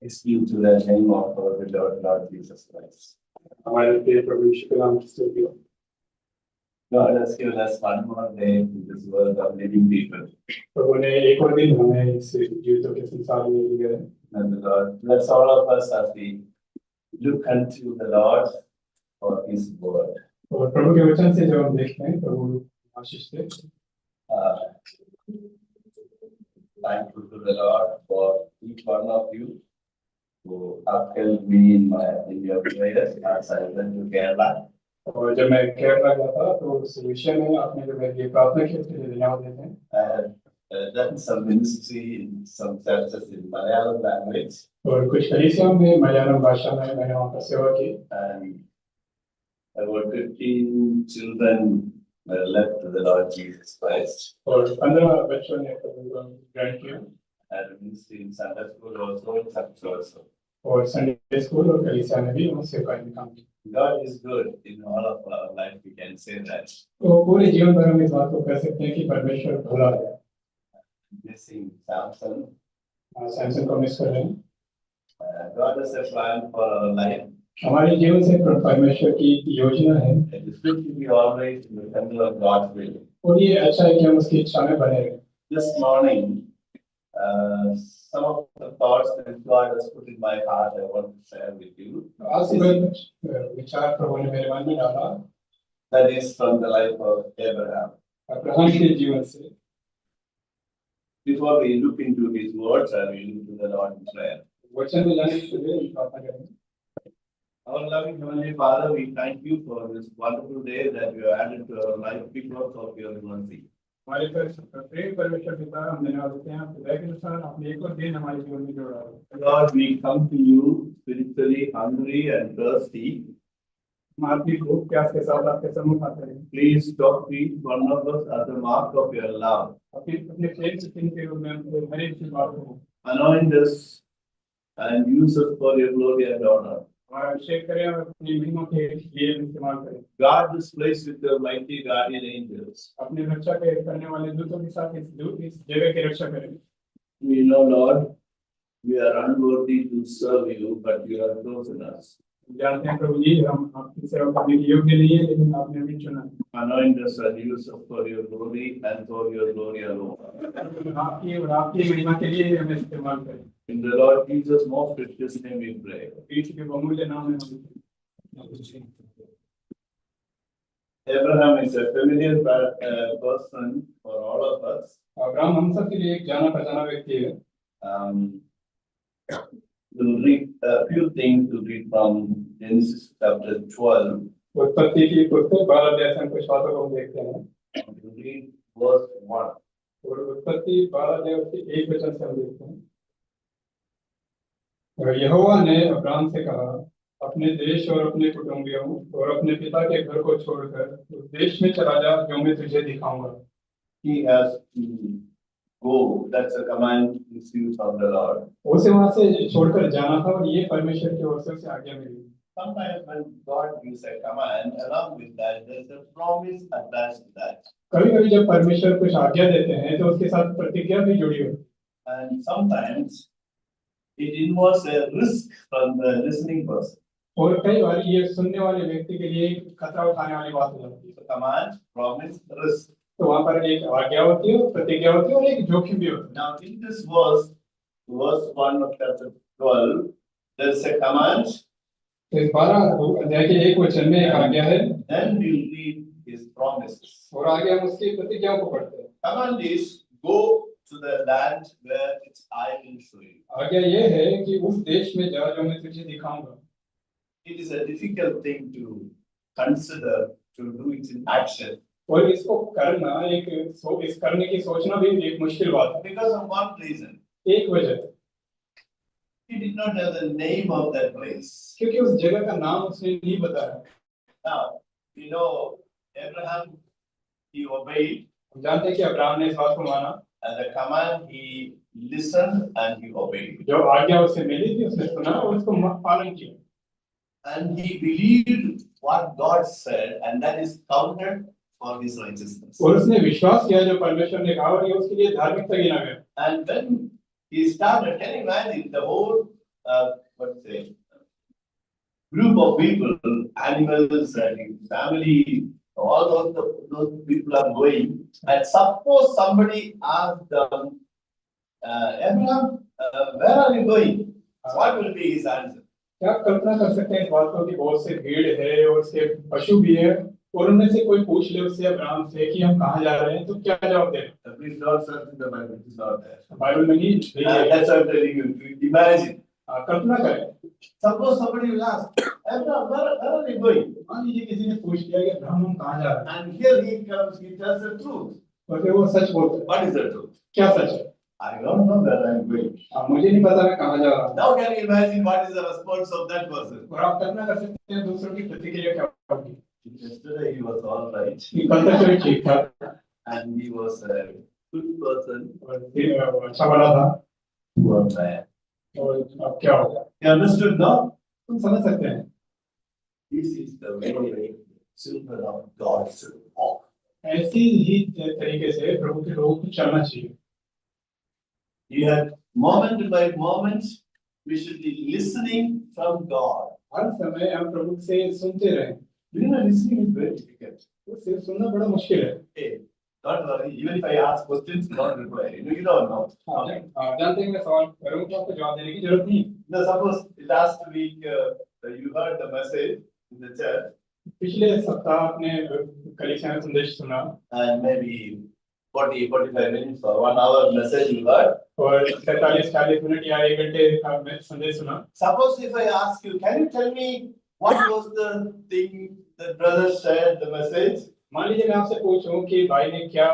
It's due to the name of our Lord Jesus Christ. हमारे प्रिय प्रभु यीशु के नाम की स्तुति हो। God has given us one more day in this world of living people. प्रभु ने एक और दिन हमें इस जीवितों के संसार में दिया है। And the Lord bless all of us as we look unto the Lord for His word. और प्रभु के वचन से जब हम देखते हैं प्रभु आशीष दे। Thankful to the Lord for each one of you who have helped me in your prayers as I went to Kerala. और जब मैं केरला गया था तो उस विषय में आपने जो मेरे लिए प्रार्थना की उसके लिए धन्यवाद देते हैं। I had done some ministry in some churches in Malayalam language. और कुछ कलीसिया में मलयालम भाषा में मैंने वहाँ पर सेवा की। And about 15 children were left to the Lord Jesus Christ. और 15 बच्चों ने प्रभु को ग्रहण किया। And ministry in Sunday school also, in church also. और संडे स्कूल और कलीसिया में भी उनसे काम किया। God is good in all of our life, we can say that. तो पूरे जीवन भर हम इस बात को कह सकते हैं कि परमेश्वर भला है। Missing Samson. सैमसन को मिस कर रहे हैं। God has a plan for our life. हमारे जीवन से परमेश्वर की योजना है। It is good to be always in the center of God's will. और ये अच्छा है कि हम उसकी इच्छा में बने रहें। This morning, some of the thoughts that God has put in my heart, I want to share with you. आज सुबह कुछ विचार प्रभु ने मेरे मन में डाला। That is from the life of Abraham. Abraham के जीवन से। Before we look into his words, I will look to the Lord in prayer. वचन में जाने से पहले प्रार्थना करेंगे। Our loving Heavenly Father, we thank you for this wonderful day that you have added to our life because of your mercy. हमारे प्रिय परमेश्वर पिता, हम धन्यवाद देते हैं आपके दया के अनुसार आपने एक और दिन हमारे जीवन में जोड़ा है। Lord, we come to you spiritually hungry and thirsty. हम आपकी भूख प्यास के साथ आपके सम्मुख आते हैं। Please talk to each one of us as a mark of your love. अपने प्रेम से चिन्ह के रूप में हमको हर एक चीज बात हो। Anoint us and use us for your glory and honor. और अभिषेक करें और अपनी महिमा के लिए इस्तेमाल करें। Guard this place with your mighty guardian angels. अपने रक्षा करने वाले दूतों के साथ इस जगह की रक्षा करें। We know, Lord, we are unworthy to serve you, but you have chosen us. जानते हैं प्रभु जी, हम आपकी सेवा करने के योग्य नहीं है, लेकिन आपने हमें चुना। Anoint us and use us for your glory and for your glory alone. आपकी महिमा के लिए हमें इस्तेमाल करें। In the Lord Jesus' most precious name we pray. यीशु के बहुमूल्य नाम में Abraham is a familiar person for all of us. Abraham हम सब के लिए एक जाना पहचाना व्यक्ति है। We'll read a few things to read from Genesis chapter 12. उत्पत्ति की पुस्तक 12 अध्याय से कुछ बातों को हम देखते हैं। We'll read verse 1. और उत्पत्ति 12 अध्याय के 1 वचन से हम देखते हैं। यहोवा ने अब्राहम से कहा, अपने देश और अपने कुटुंबियों और अपने पिता के घर को छोड़कर उस देश में चला जा जो मैं तुझे दिखाऊंगा। He has to go. That's a command received from the Lord. उसे वहां से छोड़कर जाना था और ये परमेश्वर की ओर से उसे आज्ञा मिली। Sometimes when God gives a command, along with that, there's a promise attached to that. कभी-कभी जब परमेश्वर कुछ आज्ञा देते हैं तो उसके साथ प्रतिज्ञा भी जुड़ी होती है। And sometimes it involves a risk from the listening person. और कई बार ये सुनने वाले व्यक्ति के लिए खतरा उठाने वाली बात हो जाती है। So command, promise, risk. तो वहाँ पर एक आज्ञा होती है, प्रतिज्ञा होती है और एक जोखिम भी होता है। Now in this verse 1 of chapter 12, there's a command. तो इस 12 अध्याय के 1 वचन में एक आज्ञा है। Then we'll read his promises. और आगे हम उसकी प्रतिज्ञाओं को पढ़ते हैं। Command is go to the land where it's I will show you. आज्ञा ये है कि उस देश में जा जो मैं तुझे दिखाऊंगा। It is a difficult thing to consider to do it in action. और इसको करना इस करने की सोचना भी एक मुश्किल बात है। Because of one reason. एक वजह। He did not have the name of that place. क्योंकि उस जगह का नाम उसने नहीं बताया। Now, you know, Abraham, he obeyed. हम जानते हैं कि अब्राहम ने इस बात को माना। And the command he listened and he obeyed. जो आज्ञा उसे मिली थी उसने सुना और उसको पालन किया। And he believed what God said, and that is counted for his righteousness. और उसने विश्वास किया जो परमेश्वर ने कहा और ये उसके लिए धार्मिकता गिना गया। And when he started, can you imagine the whole what to say, group of people, animals and family, all those people are going. And suppose somebody asked them, Abraham, where are you going? What will be his answer? क्या आप कल्पना कर सकते हैं इस बात को कि बहुत से भीड़ है और उसके पशु भी है और उनमें से कोई पूछ ले उससे अब्राहम से कि हम कहाँ जा रहे हैं तो क्या जवाब दें? Please don't search in the Bible. It is not there. Bible में नहीं है। That's what I'm telling you. Imagine. कल्पना करें, Suppose somebody will ask, Abraham, where are you going? मान लीजिए किसी ने पूछ लिया कि अब्राहम हम कहाँ जा रहे हैं, And here he comes, he tells the truth. और फिर वो सच बोलता है। What is the truth? क्या सच है? I don't know where I'm going. मुझे नहीं पता मैं कहाँ जा रहा हूँ। Now can you imagine what is the response of that person? और आप कल्पना कर सकते हैं दूसरों की प्रतिक्रिया क्या होगी। Yesterday he was all right. कल तक तो ठीक था And he was a good person. और फिर अच्छा वाला था One man. और अब क्या होगा? You understood now? तुम समझ सकते हैं। This is the way children of God should walk. ऐसी ही तरीके से प्रभु के लोगों को चलना चाहिए। You have moment by moment, we should be listening from God. हर समय हम प्रभु से सुनते रहें। You know, listening is very difficult. वो सिर्फ सुनना बड़ा मुश्किल है। Hey, don't worry. Even if I ask questions, don't reply. You don't know. Okay. जानते हैं मैं सवाल करूँ तो आपको जवाब देने की जरूरत नहीं। Now, suppose last week you heard the message in the church. पिछले सप्ताह आपने कलीसिया में संदेश सुना And maybe 40-45 minutes or 1 hour message you heard. और 45-40 मिनट या 1 घंटे का संदेश सुना। Suppose if I ask you, can you tell me what was the thing that brother said, the message? मान लीजिए मैं आपसे पूछूं कि भाई ने क्या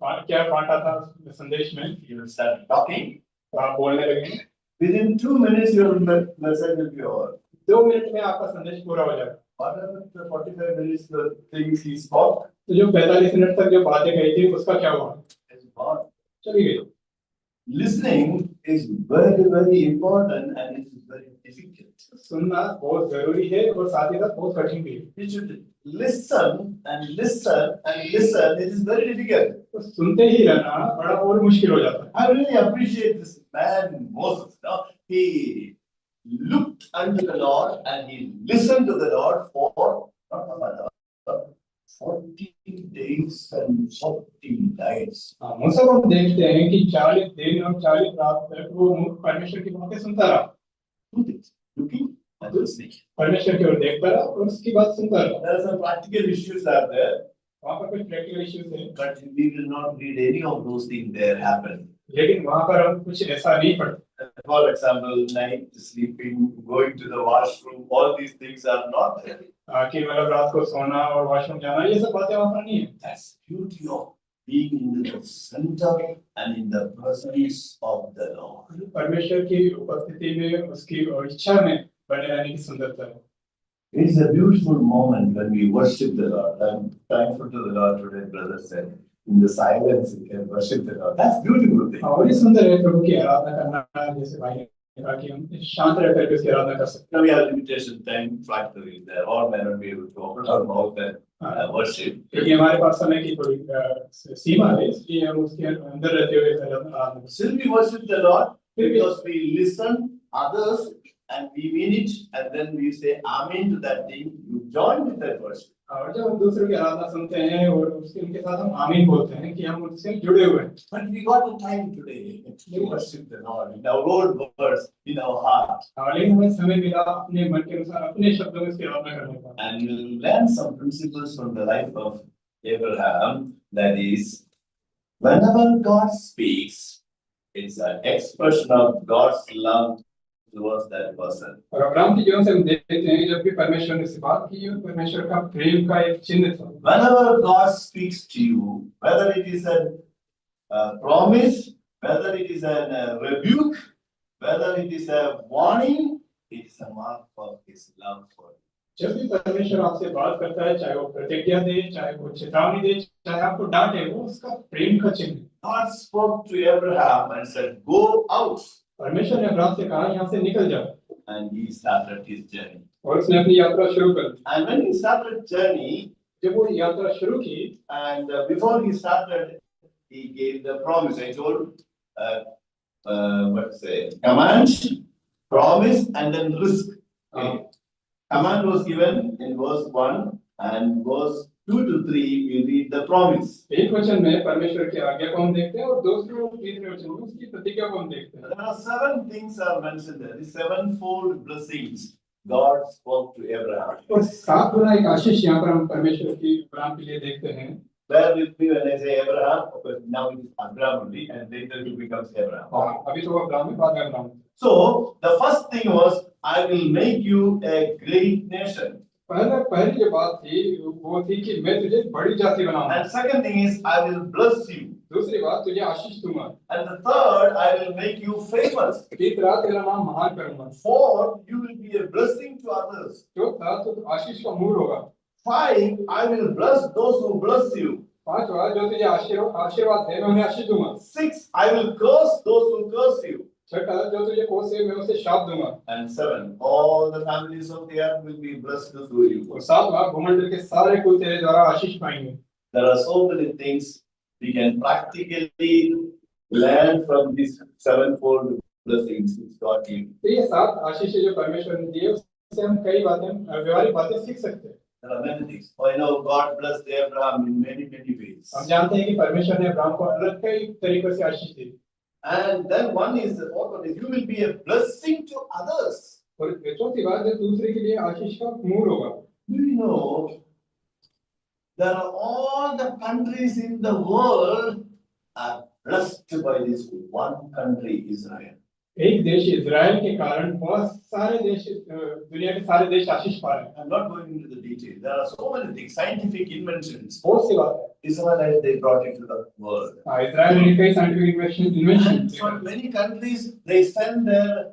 बांटा था संदेश में, You will start talking. तो आप बोलने लगेंगे। Within 2 minutes, your message will be over. 2 minute में आपका संदेश पूरा हो जाएगा। What about the 45 minutes, the things he spoke? तो जो 45 मिनट तक जो बातें कही थी उसका क्या हुआ? It's gone. चली गई। Listening is very, very important and it is very difficult. सुनना बहुत जरूरी है और साथ ही साथ बहुत कठिन भी है। You should listen and listen and listen. It is very difficult. तो सुनते ही रहना बड़ा और मुश्किल हो जाता है। I really appreciate this man Moses. Now he looked unto the Lord and he listened to the Lord for 40 days and 40 nights. मूसा को हम देखते हैं कि 40 दिन और 40 रात तक वो परमेश्वर की बातें सुनता रहा। Looking and listening. परमेश्वर की ओर देखता रहा और उसकी बात सुनता रहा। There are some practical issues are there. वहाँ पर कुछ प्रैक्टिकल इश्यूज हैं। But we will not read any of those things there happen. लेकिन वहाँ पर हम कुछ ऐसा नहीं पढ़ते। For example, night sleeping, going to the washroom, all these things are not there. कि मतलब रात को सोना और वॉशरूम जाना ये सब बातें वहाँ पर नहीं है। That's beauty of being in the center and in the presence of the Lord. परमेश्वर की उपस्थिति में उसकी इच्छा में बने रहने की सुंदरता है। It is a beautiful moment when we worship the Lord. I'm thankful to the Lord today, brother said. In the silence, we can worship the Lord. That's beautiful thing. और ये सुंदर है प्रभु की आराधना करना, जैसे भाई ने कहा कि हम शांत रहकर के उसकी आराधना कर सकते हैं। Now we have limitation time factor is there. All may not be able to open our mouth and worship. क्योंकि हमारे पास समय की थोड़ी सीमा है, इसलिए हम उसके अंदर रहते हुए आराधना। Still we worship the Lord because we listen others and we mean it, and then we say amen to that thing. You join with that worship. और जब हम दूसरों की आराधना सुनते हैं और उसके उनके साथ हम आमीन बोलते हैं कि हम उनसे जुड़े हुए हैं। But we got the time today to worship the Lord in our own words, in our heart. लेकिन हमें समय मिला अपने मन के अनुसार अपने शब्दों में उसकी आराधना करने का। And we'll learn some principles from the life of Abraham. That is, whenever God speaks, it's an expression of God's love towards that person. और अब्राहम के जीवन से हम देखते हैं जब भी परमेश्वर ने से बात की और परमेश्वर का प्रेम का एक चिन्ह था। Whenever God speaks to you, whether it is a promise, whether it is a rebuke, whether it is a warning, it is a mark of His love for you. जब भी परमेश्वर आपसे बात करता है, चाहे वो प्रतिज्ञा दे, चाहे वो चेतावनी दे, चाहे आपको डांटे, वो उसका प्रेम का चिन्ह है। God spoke to Abraham and said, "Go out." परमेश्वर ने अब्राहम से कहा यहाँ से निकल जाओ। And he started his journey. और उसने अपनी यात्रा शुरू कर दी। And when he started journey, जब वो यात्रा शुरू की, and before he started, he gave the promise. I told, what to say, command, promise and then risk. हाँ। Okay. Command was given in verse 1 and verse 2 to 3, we read the promise. एक वचन में परमेश्वर की आज्ञा को हम देखते हैं और दूसरे और तीसरे वचन में उसकी प्रतिज्ञा को हम देखते हैं। There are 7 things are mentioned there, the sevenfold blessings God spoke to Abraham. और 7 गुना एक आशीष यहाँ पर हम परमेश्वर की अब्राहम के लिए देखते हैं। Bear with me when I say Abraham, because now it is Abraham only, and later he becomes Abraham. हाँ, अभी तो अब्राहम है, बाद में Abraham. So the first thing was, I will make you a great nation. पहली जो बात थी वो थी कि मैं तुझे बड़ी जाति बनाऊंगा। And second thing is, I will bless you. दूसरी बात, तुझे आशीष दूंगा। And the third, I will make you famous. तीसरा, तेरा नाम महान करूंगा। Fourth, you will be a blessing to others. चौथा, तो आशीष का मूल होगा। 5, I will bless those who bless you. पांचवा, जो तुझे आशीर्वाद दे मैं उन्हें आशीष दूंगा। 6, I will curse those who curse you. छठा, जो तुझे कोसे मैं उसे शाप दूंगा। And 7, all the families of the earth will be blessed through you. और सातवां, भूमंडल के सारे कुल तेरे द्वारा आशीष पाएंगे। There are so many things we can practically learn from these sevenfold blessings which God gave. तो ये 7 आशीष जो परमेश्वर ने दिए उससे हम कई बातें व्यवहारिक बातें सीख सकते हैं। There are many things. I know God blessed Abraham in many ways. हम जानते हैं कि परमेश्वर ने अब्राहम को अलग कई तरीकों से आशीष दी। And then one is the fourth one is you will be a blessing to others. और चौथी बात जो दूसरे के लिए आशीष का मूल होगा। Do you know there are all the countries in the world are blessed by this one country, Israel. एक देश इजराइल के कारण बहुत सारे देश दुनिया के सारे देश आशीष पा रहे हैं। I'm not going into the detail. There are so many things, scientific inventions. बहुत सी बात है। Israelites, they brought it to the world. Israel ने कई scientific invention So many countries, they send their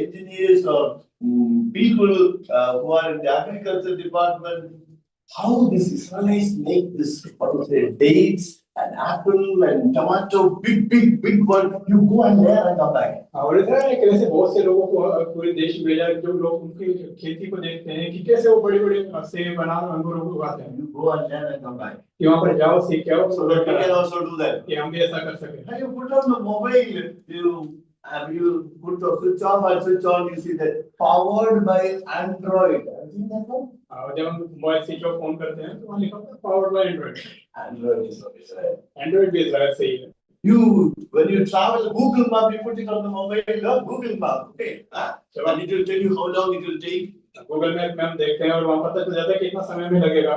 engineers or people who are in the agriculture department. How these Israelites make this dates and apple and tomato, big one. You go and there and come back. और Israel ने कैसे बहुत से लोगों को पूरे देश में भेजा जो लोग उनकी खेती को देखते हैं कि कैसे वो बड़े-बड़े सेब अनार अंगूर उगाते हैं। You go and there and come back. कि वहाँ पर जाओ सीख के आओ। So we can also do that. कि हम भी ऐसा कर सकें। And you put on the mobile, you put the switch off and switch on, you see that powered by Android. Have you seen that one? और जब हम mobile switch off on करते हैं तो वहाँ लिखा होता है powered by Android. Android is from Israel. Android भी इजराइल से ही है। When you travel, Google Map, you put it on the mobile, Google Map, okay? And it will tell you how long it will take. Google map में हम देखते हैं और वहाँ पता चल जाता है कितना समय में लगेगा।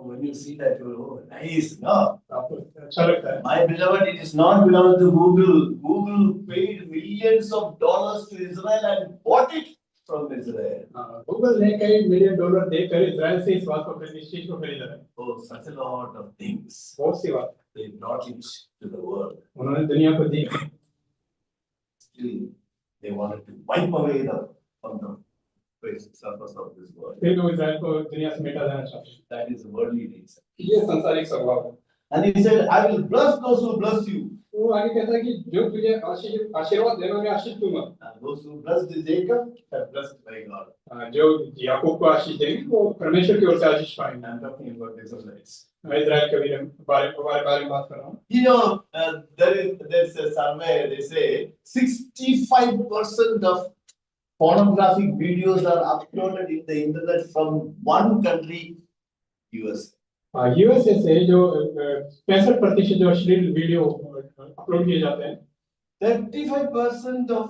When you see that, you go, nice, no? आपको अच्छा लगता है। My beloved, it is not belong to Google. Google paid millions of dollars to Israel and bought it from Israel. Google ने कई मिलियन डॉलर देकर Israel से इस बात को इस चीज को खरीदा है। Oh, such a lot of things. बहुत सी बात। They brought it to the world. उन्होंने दुनिया को दी। Still, they wanted to wipe away from the surface of this world. फिर वो इजराइल को दुनिया से मिटा देना चाहते हैं। That is the worldly nature. ये संसारिक स्वभाव है। And he said, I will bless those who bless you. वो आगे कहता है कि जो तुझे आशीर्वाद देगा मैं आशीष दूंगा। And those who blessed Jacob are blessed by God. जो याकूब को आशीष देंगे वो परमेश्वर की ओर से आशीष पाएंगे। I'm talking about the Israelites. मैं इजराइल के बारे में बात कर रहा हूँ। You know, there's a survey, they say 65% of pornographic videos are uploaded in the internet from one country, US. USA से जो 65% जो अश्लील वीडियो अपलोड किए जाते हैं 35% of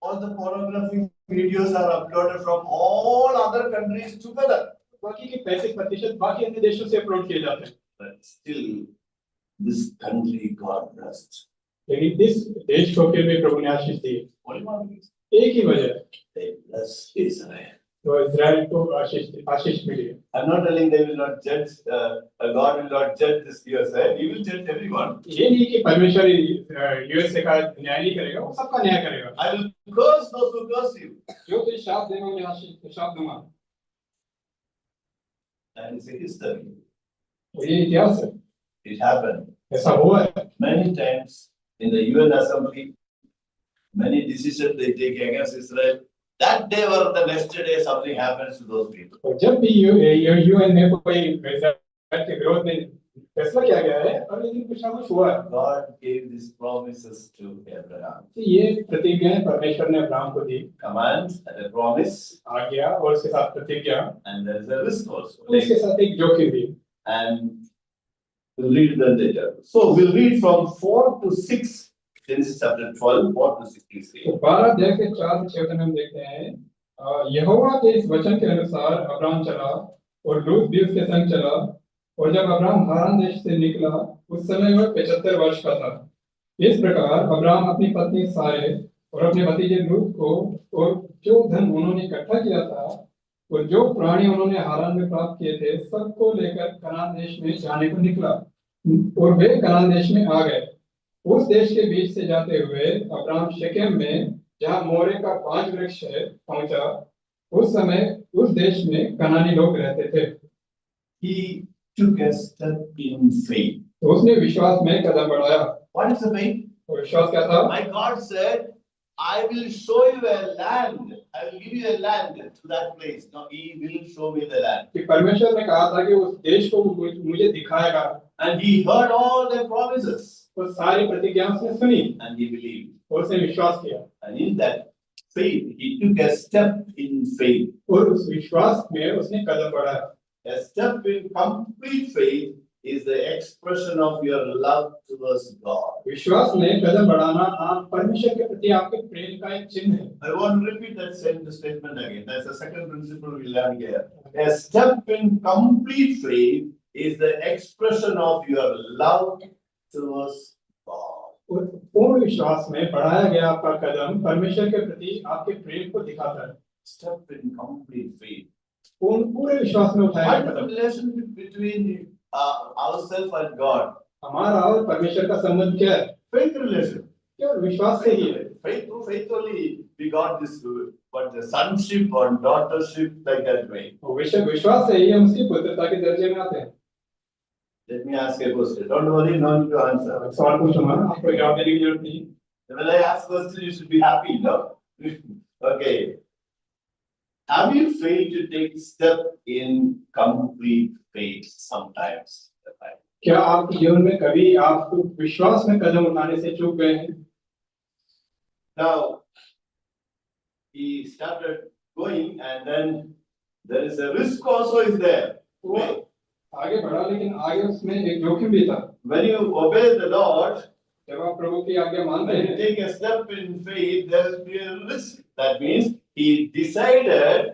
all the pornographic videos are uploaded from all other countries together. बाकी के 35% बाकी अन्य देशों से अपलोड किए जाते हैं। But still, this country God blessed. लेकिन इस देश को फिर भी प्रभु ने आशीष दी। Only one reason. एक ही वजह They blessed Israel. तो इजराइल को आशीष मिली। I'm not telling they will not judge, God will not judge this USA. He will judge everyone. ये नहीं कि परमेश्वर यूएसए का न्याय नहीं करेगा, वो सबका न्याय करेगा। I will curse those who curse you. जो तुझे शाप देगा मैं आशीष शाप दूंगा। That is a history. ये इतिहास है। It happened. ऐसा हुआ है। Many times in the UN Assembly, many decisions they take against Israel. That day or the next day something happens to those people. और जब भी यूएन में कोई इजराइल के विरोध में फैसला किया गया है और लेकिन कुछ ना कुछ हुआ है। God gave these promises to Abraham. तो ये प्रतिज्ञाएं परमेश्वर ने अब्राहम को दी, Command and a promise, आज्ञा और उसके साथ प्रतिज्ञा, and there is a risk also. और इसके साथ एक जोखिम भी। And we'll read them later. So we'll read from 4 to 6, Genesis chapter 12, 4 to 6, please read. तो 12 अध्याय के 4 से 6 तक हम देखते हैं, यहोवा के इस वचन के अनुसार अब्राम चला और लूत भी उसके संग चला, और जब अब्राम हारान देश से निकला उस समय वह 75 वर्ष का था। इस प्रकार अब्राम अपनी पत्नी सारे और अपने भतीजे लूत को और जो धन उन्होंने इकट्ठा किया था और जो प्राणी उन्होंने हारान में प्राप्त किए थे सबको लेकर कनान देश में जाने को निकला, और वे कनान देश में आ गए। उस देश के बीच से जाते हुए अब्राम शेकेम में, जहाँ मोरे का 5 वृक्ष है, पहुंचा। उस समय उस देश में कनानी लोग रहते थे। He took a step in faith. तो उसने विश्वास में कदम बढ़ाया। What is the faith? और विश्वास क्या था? My God said, I will show you a land. I will give you a land to that place. No, He will show me the land. कि परमेश्वर ने कहा था कि उस देश को मुझे दिखाएगा। And he heard all the promises. और सारी प्रतिज्ञाएं उसने सुनी। And he believed. और उसने विश्वास किया। And in that faith, he took a step in faith. और उस विश्वास में उसने कदम बढ़ाया। A step in complete faith is the expression of your love towards God. विश्वास में कदम बढ़ाना आप परमेश्वर के प्रति आपके प्रेम का एक चिन्ह है। I want to repeat that statement again. That's the second principle we learn here. A step in complete faith is the expression of your love towards God. और पूर्ण विश्वास में बढ़ाया गया आपका कदम परमेश्वर के प्रति आपके प्रेम को दिखाता है। Step in complete faith. पूरे विश्वास में उठाया What गया is the Kadam. relationship between ourselves and God? हमारा और परमेश्वर का संबंध क्या है? Faith relation. केवल विश्वास से ही है। Faith, through faith only we got this, but the sonship or daughtership like that way. विश्वास से ही हम उसकी पुत्रता के दर्जे में आते हैं। Let me ask a question. Don't worry, no need to answer. सवाल पूछूंगा, आपको जवाब देने की जरूरत नहीं। When I ask question, you should be happy, no? Okay. Have you failed to take step in complete faith sometimes? क्या आपके जीवन में कभी आप विश्वास में कदम उठाने से चूक गए हैं? Now, he started going, and then there is a risk also is there. वो आगे बढ़ा, लेकिन आगे उसमें एक जोखिम भी था। When you obey the Lord, जब आप प्रभु की आज्ञा मानते when you हैं, take a step in faith, there will be a risk. That means he decided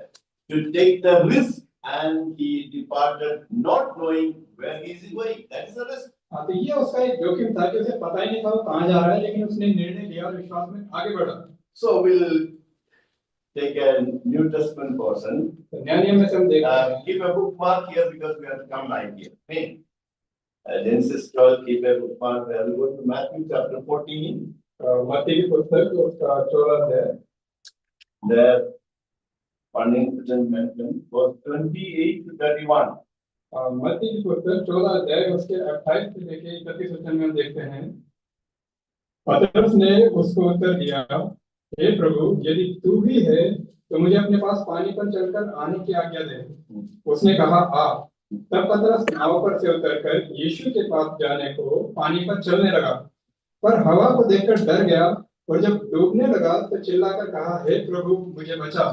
to take the risk, and he departed not knowing where he is going. That is the risk. हाँ, तो ये उसका एक जोखिम था कि उसे पता ही नहीं था वो कहाँ जा रहा है, लेकिन उसने निर्णय लिया और विश्वास में आगे बढ़ा। So we'll take a New Testament portion. तो नया नियम में से हम देख रहे हैं। Keep a bookmark here because we have to come live here. Okay. Genesis 12, keep a bookmark there. We go to Matthew chapter 14. मत्ती की पुस्तक उसका 14 अध्याय। There, Pandit mentioned verse 28 to 31. मत्ती की पुस्तक 14 अध्याय उसके 28 से लेके 31 वचन में हम देखते हैं। पतरस ने उसको उत्तर दिया, हे प्रभु, यदि तू ही है तो मुझे अपने पास पानी पर चलकर आने की आज्ञा दे। उसने कहा, आ। तब पतरस नाव पर से उतरकर यीशु के पास जाने को पानी पर चलने लगा, पर हवा को देखकर डर गया, और जब डूबने लगा तो चिल्लाकर कहा, हे प्रभु, मुझे बचा।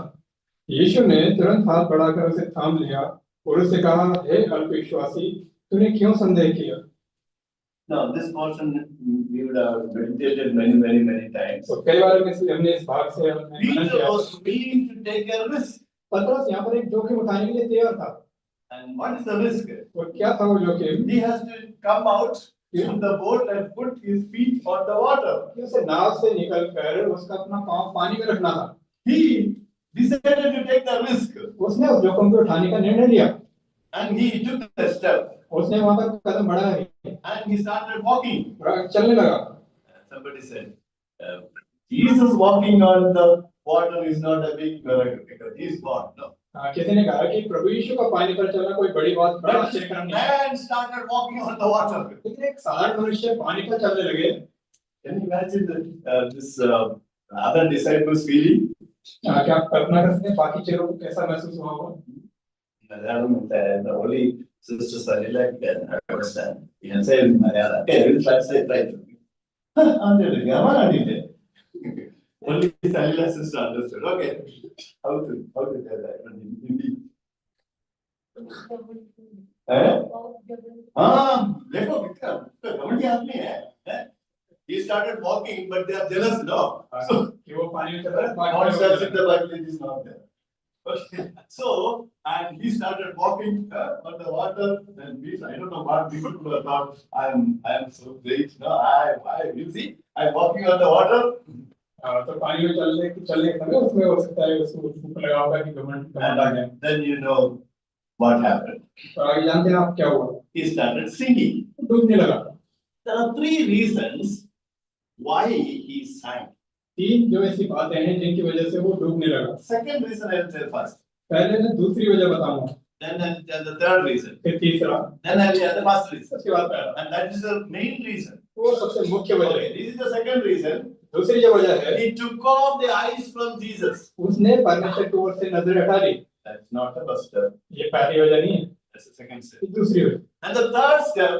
यीशु ने तुरंत हाथ बढ़ाकर उसे थाम लिया और उससे कहा, हे अल्पविश्वासी, तूने क्यों संदेह किया? Now, this portion we would have meditated many times. तो कई बार हमने इस भाग से Peter was willing to take a risk. पतरस यहाँ पर एक जोखिम उठाने के लिए तैयार था। And what is the risk? और क्या था वो जोखिम? He has to come out from the boat and put his feet on the water. कि उसे नाव से निकलकर उसका अपना पांव पानी में रखना था। He decided to take the risk. उसने उस जोखिम को उठाने का निर्णय लिया। And he took the step. उसने वहां पर कदम बढ़ाया And he started walking. चलने लगा। Somebody said, Jesus walking on the water is not a big miracle because he is God. No. किसी ने कहा कि प्रभु यीशु का पानी पर चलना कोई बड़ी बात बड़ा आश्चर्य नहीं है। Man started walking on the water. लेकिन एक साधारण मनुष्य पानी पर चलने लगे। Can you imagine this other disciples feeling? क्या आप कल्पना कर सकते हैं बाकी चेलों को कैसा महसूस हुआ होगा? The only Sister Salila can understand. You can say in Malayalam. Okay, we'll translate right. Only Salila sister understood. Okay. How to tell that in Hindi? देखो विक्रम, तो घमंडी आदमी है. He started walking, but they are jealous, no? So कि वो पानी में चल रहा है, God says in the Bible it is not there. Okay. So, and he started walking on the water, and I don't know what people thought. I am so great. No, you see, I'm walking on the water. तो पानी में चलने के समय उसमें हो सकता है उसको ऊपर लगा होगा कि घमंड आ गया. Then you know what happened. तो आगे जानते हैं आप क्या हुआ? He started singing. डूबने लगा. There are three reasons why he sang. तीन जो ऐसी बातें हैं जिनकी वजह से वो डूबने लगा. Second reason I will tell first. पहले मैं दूसरी वजह बताऊंगा. Then the third reason. फिर तीसरा. Then I will tell the first reason. उसके बाद पहला. And that is the main reason. वो सबसे मुख्य वजह है. This is the second reason. दूसरी जो वजह है, He took off the eyes from Jesus. उसने परमेश्वर की ओर से नजर हटा ली. That's not the first step. ये पहली वजह नहीं है. That's the second step. ये दूसरी वजह. And the third step,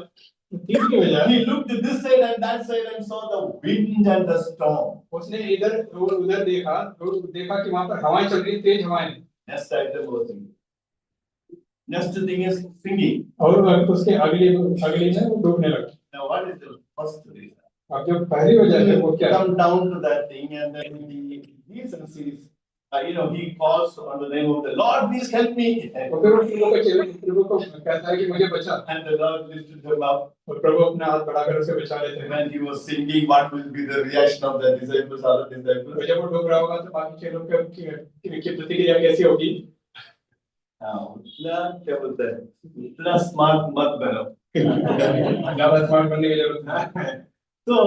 तीसरी वजह, he looked to this side and that side and saw the wind and the storm. उसने इधर और उधर देखा कि वहां पर हवाएं चल रही, तेज हवाएं. Next item was singing. Next thing is singing. और उसके अगली में वो डूबने लगा. Now what is the first reason? अब जो पहली वजह है वो क्या है? Come down to that thing and then Jesus is, he calls on the name of the Lord, please help me. और फिर प्रभु को कहता है कि मुझे बचा. And the Lord lifted him up. और प्रभु अपना हाथ बढ़ाकर उसे बचा लेते हैं. When he was singing, what will be the reaction of the disciples, other disciples? तो जब वो डूब रहा होगा तो बाकी छह लोग की प्रतिक्रिया कैसी होगी? क्या बोलते हैं? इतना स्मार्ट मत बनो. ज़्यादा स्मार्ट बनने की जरूरत नहीं. So,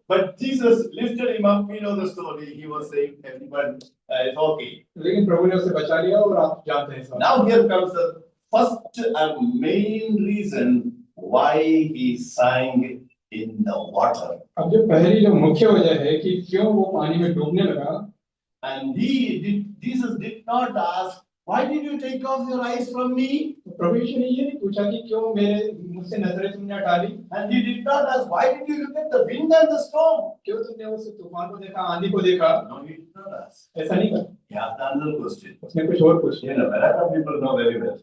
but Jesus lifted him up. We know the story. He was saying, everyone is okay. लेकिन प्रभु ने उसे बचा लिया और आप जानते हैं. Now here comes the first and main reason why he sang in the water. अब जो पहली जो मुख्य वजह है कि क्यों वो पानी में डूबने लगा. And Jesus did not ask, why did you take off your eyes from me? प्रभु यीशु ने ये नहीं पूछा कि क्यों मुझसे नजरें तुमने हटा ली. And he did not ask, why did you look at the wind and the storm? क्यों तुमने उस तूफान को देखा, आंधी को देखा? No, he did not ask. ऐसा नहीं कहा. He asked another question. उसने कुछ और पूछा. You know, Marathi people know very well.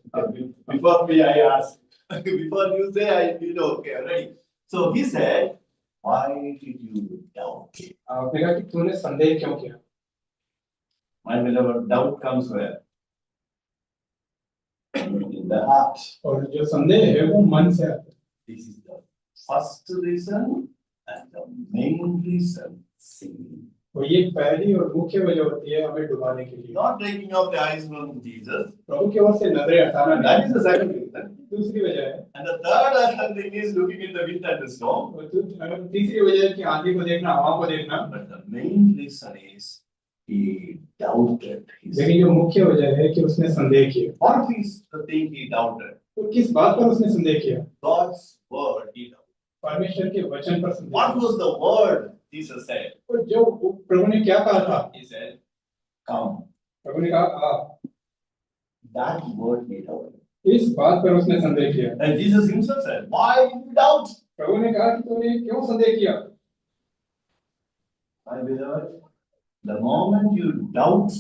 Before me, I asked. Before you say, okay, ready. So he said, why did you doubt? आपने कहा कि तूने संदेह क्यों किया? My beloved, doubt comes where? In the heart. और जो संदेह है वो मन से आता है. This is the first reason and the main reason. Singing. और ये पहली और मुख्य वजह होती है हमें डुबाने के लिए. Not taking off the eyes from Jesus. प्रभु की ओर से नजरें हटाना. That is the second reason. दूसरी वजह है. And the third thing is looking in the wind and the storm. और तीसरी वजह है कि आंधी को देखना, हवा को देखना. But the main reason is he doubted. लेकिन जो मुख्य वजह है कि उसने संदेह किया. What is the thing he doubted? तो किस बात पर उसने संदेह किया? God's word he doubted. परमेश्वर के वचन पर संदेह. What was the word Jesus said? और जो प्रभु ने क्या कहा था? He said, "Come." प्रभु ने कहा आ. That word he doubted. इस बात पर उसने संदेह किया. And Jesus himself said, "Why did you doubt?" प्रभु ने कहा कि तूने क्यों संदेह किया? My beloved, the moment you doubt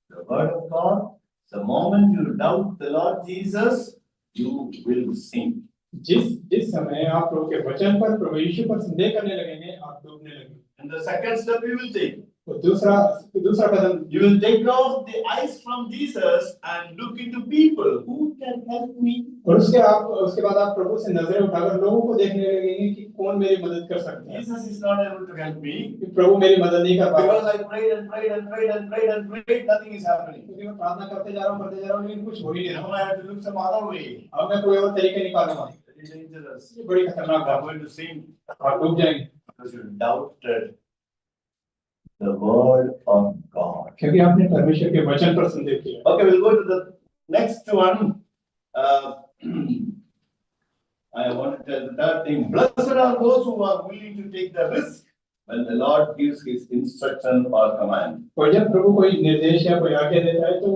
the word of God, the moment you doubt the Lord Jesus, you will sink. जिस समय आप प्रभु के वचन पर, प्रभु यीशु पर संदेह करने लगेंगे, आप डूबने लगेंगे. And the second step you will take. और दूसरा कदम, You will take off the eyes from Jesus and look into people who can help me. और उसके बाद आप प्रभु से नजरें उठाकर लोगों को देखने लगेंगे कि कौन मेरी मदद कर सकता है. Jesus is not able to help me. कि प्रभु मेरी मदद नहीं कर पाएगा. Because I prayed and prayed and prayed and prayed and prayed, nothing is happening. क्योंकि मैं प्रार्थना करते जा रहा हूँ लेकिन कुछ हो ही नहीं Now रहा. I have to look some other way. अब मैं कोई और तरीके निकालूंगा. Very dangerous. ये बड़ी खतरनाक I'm बात going to sink है. आप डूब जाएंगे because you doubted the word of God. क्योंकि आपने परमेश्वर के वचन पर संदेह किया. Okay, we'll go to the next one. I want to tell the third thing. Blessed are those who are willing to take the risk when the Lord gives his instruction or command. और जब प्रभु कोई निर्देश या कोई आज्ञा देता है तो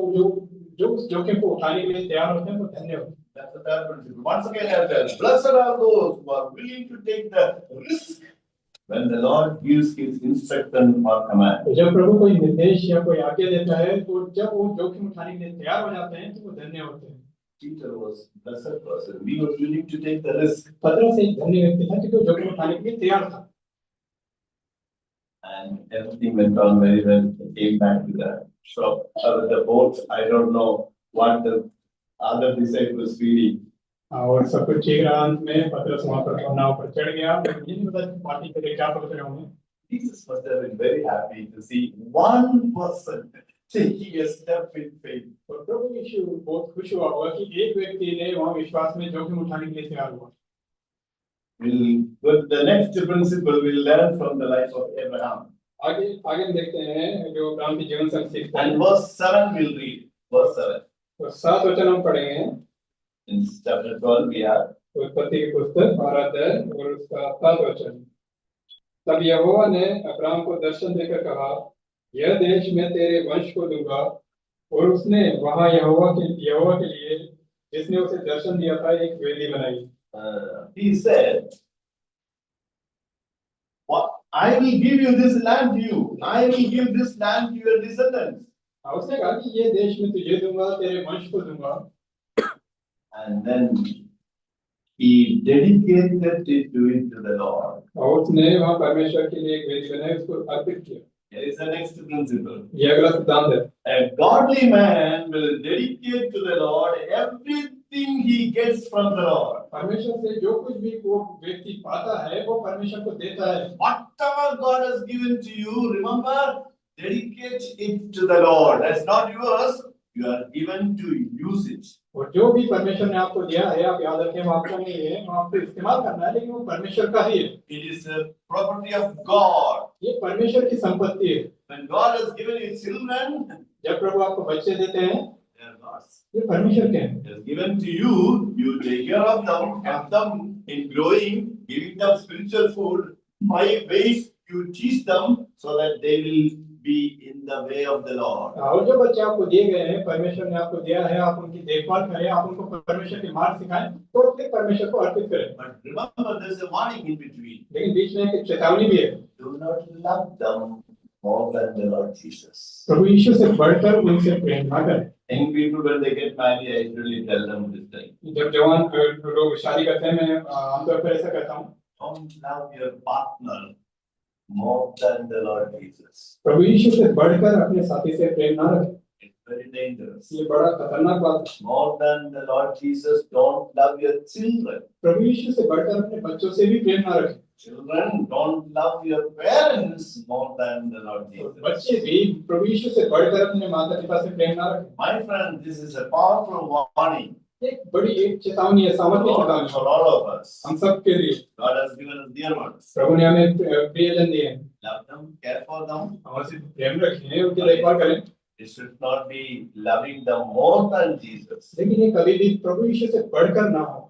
जो जोखिम को उठाने के लिए तैयार होते हैं वो धन्य होते हैं. That's the third principle. Once again, I tell, blessed are those who are willing to take the risk when the Lord gives his instruction or command. तो जब प्रभु कोई निर्देश या कोई आज्ञा देता है तो जब वो जोखिम उठाने के लिए तैयार हो जाते हैं तो वो धन्य होते हैं। Peter was a blessed person. He was willing to take the risk. पतरस एक धन्य व्यक्ति था क्योंकि वो जोखिम उठाने के लिए तैयार था। And everything went on very well. He came back to the shop, the boat. I don't know what the other disciples feeling. और सब कुछ ठीक रहा। अंत में पतरस वहां पर नाव पर चढ़ गया। लेकिन ये नहीं पता पार्टी के लिए क्या सोच रहे होंगे। Jesus must have been very happy to see one person taking a step in faith. और प्रभु यीशु बहुत खुश हुआ होगा कि एक व्यक्ति ने वहां विश्वास में जोखिम उठाने के लिए तैयार हुआ। With the next principle we'll learn from the life of Abraham. आगे देखते हैं जो अब्राहम के जीवन से सीखते हैं। And verse 7 we'll read. Verse 7. तो 7 वचन हम पढ़ेंगे। In chapter 12 we have. उत्पत्ति की पुस्तक 12 अध्याय और उसका 7 वचन। तब यहोवा ने अब्राहम को दर्शन देकर कहा, यह देश मैं तेरे वंश को दूंगा। और उसने वहां यहोवा के लिए जिसने उसे दर्शन दिया था एक वेदी बनाई। He said, I will give you this land to you. I will give this land to your descendants. उसने कहा कि ये देश मैं तुझे दूंगा, तेरे वंश को दूंगा। And then he dedicated it to the Lord. और उसने वहां परमेश्वर के लिए एक वेदी बनाई, उसको अर्पित किया। Here is the next principle. ये अगला सिद्धांत है। A godly man will dedicate to the Lord everything he gets from the Lord. परमेश्वर से जो कुछ भी वो व्यक्ति पाता है वो परमेश्वर को देता है। Whatever God has given to you, remember, dedicate it to the Lord. That's not yours. You are given to use it. और जो भी परमेश्वर ने आपको दिया है, आप याद रखें वो आपका नहीं है, वो आपको इस्तेमाल करना है, लेकिन वो परमेश्वर का ही है। It is the property of God. ये परमेश्वर की संपत्ति है। When God has given you children, जब प्रभु आपको बच्चे देते हैं, they are God's. ये परमेश्वर के हैं। He has given to you, you take care of them, help them in growing, giving them spiritual food. My ways, you teach them so that they will be in the way of the Lord. और जो बच्चे आपको दिए गए हैं, परमेश्वर ने आपको दिया है, आप उनकी देखभाल करें, आप उनको परमेश्वर के मार्ग सिखाएं, तो फिर परमेश्वर को अर्पित करें। But remember, there is a warning in between. लेकिन बीच में एक चेतावनी भी है। Do not love them more than the Lord Jesus. प्रभु यीशु से बढ़कर उनसे प्रेम ना करें। Young people, when they get married, I usually tell them this thing. जब जवान लोग शादी करते हैं, मैं आमतौर पर ऐसा कहता हूँ, Don't love your partner more than the Lord Jesus. प्रभु यीशु से बढ़कर अपने साथी से प्रेम ना रखें। It's very dangerous. ये बड़ा खतरनाक बात है। More than the Lord Jesus, don't love your children. प्रभु यीशु से बढ़कर अपने बच्चों से भी प्रेम ना रखें। Children, don't love your parents more than the Lord Jesus. बच्चे भी प्रभु यीशु से बढ़कर अपने माता पिता से प्रेम ना रखें। My friend, this is a powerful warning एक बड़ी एक चेतावनी है, सामर्थ्य चेतावनी for all of us. हम सब के लिए। God has given us dear ones. प्रभु ने हमें प्रियजन दिए हैं, Love them, care for them. हम उनसे प्रेम रखें, उनकी देखभाल करें। It should not be loving them more than Jesus. लेकिन ये कभी भी प्रभु यीशु से बढ़कर ना हो।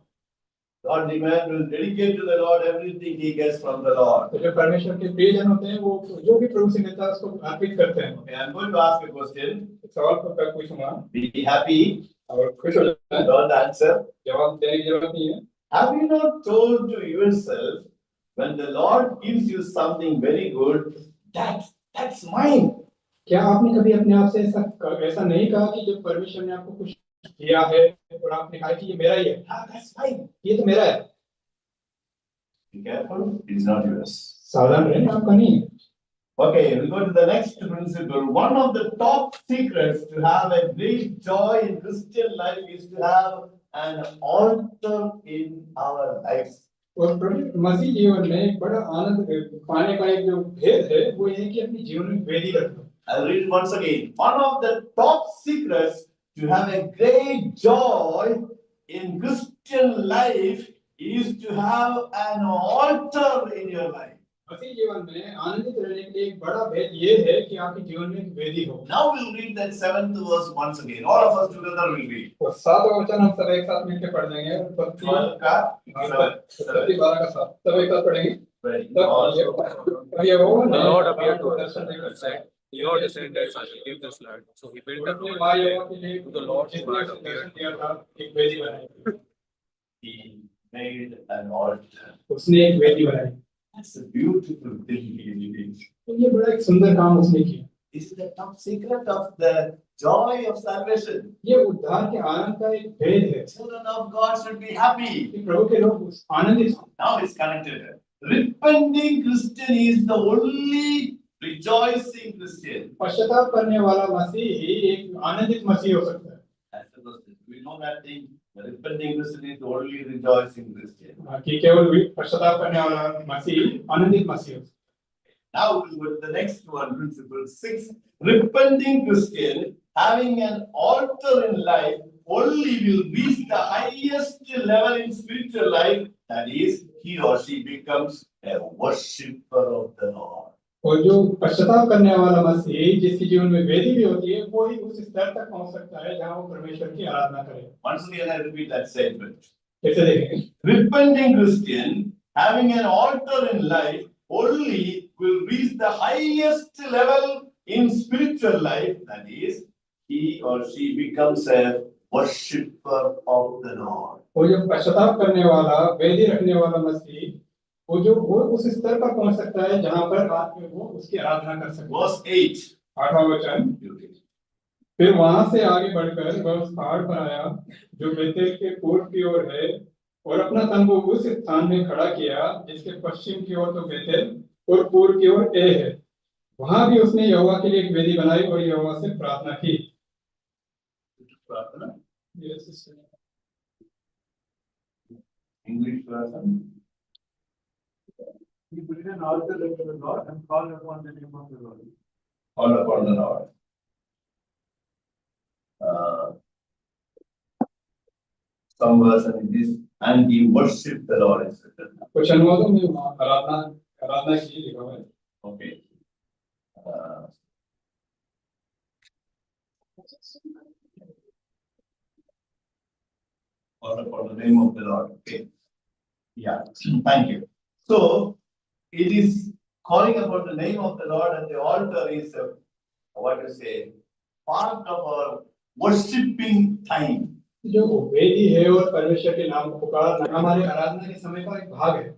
Godly man will dedicate to the Lord everything he gets from the Lord. तो जो परमेश्वर के प्रियजन होते हैं, वो जो भी प्रभु से मिलता है उसको अर्पित करते हैं। Okay, I'm going to ask a question. सवाल को पूछूंगा Be happy. और खुश हो जाए। Don't answer. जवाब देने की जरूरत नहीं है। Have you not told to yourself when the Lord gives you something very good, that's mine? क्या आपने कभी अपने आप से ऐसा नहीं कहा कि जब परमेश्वर ने आपको कुछ दिया है और आपने कहा कि ये मेरा ही है, That's mine. ये तो मेरा है। Be careful. It's not yours. सावधान रहें, आपका नहीं है। Okay, we'll go to the next principle. One of the top secrets to have a great joy in Christian life is to have an altar in our lives. और प्रभु मसीह जीवन में एक बड़ा आनंद पाने का एक जो भेद है वो ये है कि अपने जीवन में वेदी रखना। I'll read it once again. One of the top secrets to have a great joy in Christian life is to have an altar in your life. मसीह जीवन में आनंदित रहने के लिए एक बड़ा भेद ये है कि आपके जीवन में एक वेदी हो। Now we'll read that 7th verse once again. All of us together will read. और 7वां वचन हम सब एक साथ मिलकर पढ़ लेंगे। उत्पत्ति 12 का 7 सब एक साथ पढ़ेंगे। तब यहोवा ने अब्राहम को दर्शन देकर your descendants I will give this land. So he built और an अपने altar माँ there यहोवा के लिए to the Lord who जिसने had उसे appeared दर्शन to दिया him. था एक वेदी बनाई He made an altar. उसने एक वेदी बनाई That's a beautiful thing he did. तो ये बड़ा एक सुंदर काम उसने किया This is the top secret of the joy of salvation. ये उद्धार के आनंद का एक भेद है Children of God should be happy. कि प्रभु के लोग आनंदित हों Now it's connected. Repenting Christian is the only rejoicing Christian. पश्चाताप करने वाला मसीह ही एक आनंदित मसीह हो सकता है That's the first thing. We know that thing. The repenting Christian is the only rejoicing Christian. कि केवल पश्चाताप करने वाला मसीह आनंदित मसीह हो सकता है Now we go to the next one, principle 6. Repenting Christian having an altar in life only will reach the highest level in spiritual life. That is, he or she becomes a worshipper of the Lord. और जो पश्चाताप करने वाला मसीह जिसके जीवन में वेदी भी होती है वो ही उस स्तर तक पहुंच सकता है जहां वो परमेश्वर की आराधना करे Once again, I repeat that statement. कैसे देखेंगे Repenting Christian having an altar in life only will reach the highest level in spiritual life. That is, he or she becomes a worshipper of the Lord. वो जो पश्चाताप करने वाला वेदी रखने वाला मसीह वो उस स्तर पर पहुंच सकता है जहां पर आदमी वो उसकी आराधना कर सकता है Verse 8. 8वां वचन फिर वहां से आगे बढ़कर वह उस पहाड़ पर आया जो बेतेल के पूर्व की ओर है और अपना तंबू उस स्थान में खड़ा किया जिसके पश्चिम की ओर तो बेतेल और पूर्व की ओर ए है वहां भी उसने यहोवा के लिए एक वेदी बनाई और यहोवा से प्रार्थना की प्रार्थना Yes, English प्रार्थना He built an altar unto the Lord and called upon the name of the Lord. all upon the Lord. Some version it is, and he worshipped the Lord. Is written. कुछ अनुवादों में आराधना की लिखा हुआ है Okay. All upon the name of the Lord. Okay. Yeah. Thank you. So it is calling upon the name of the Lord, and the altar is what you say, part of our worshiping time. जो वेदी है और परमेश्वर के नाम को पुकारना हमारे आराधना के समय का एक भाग है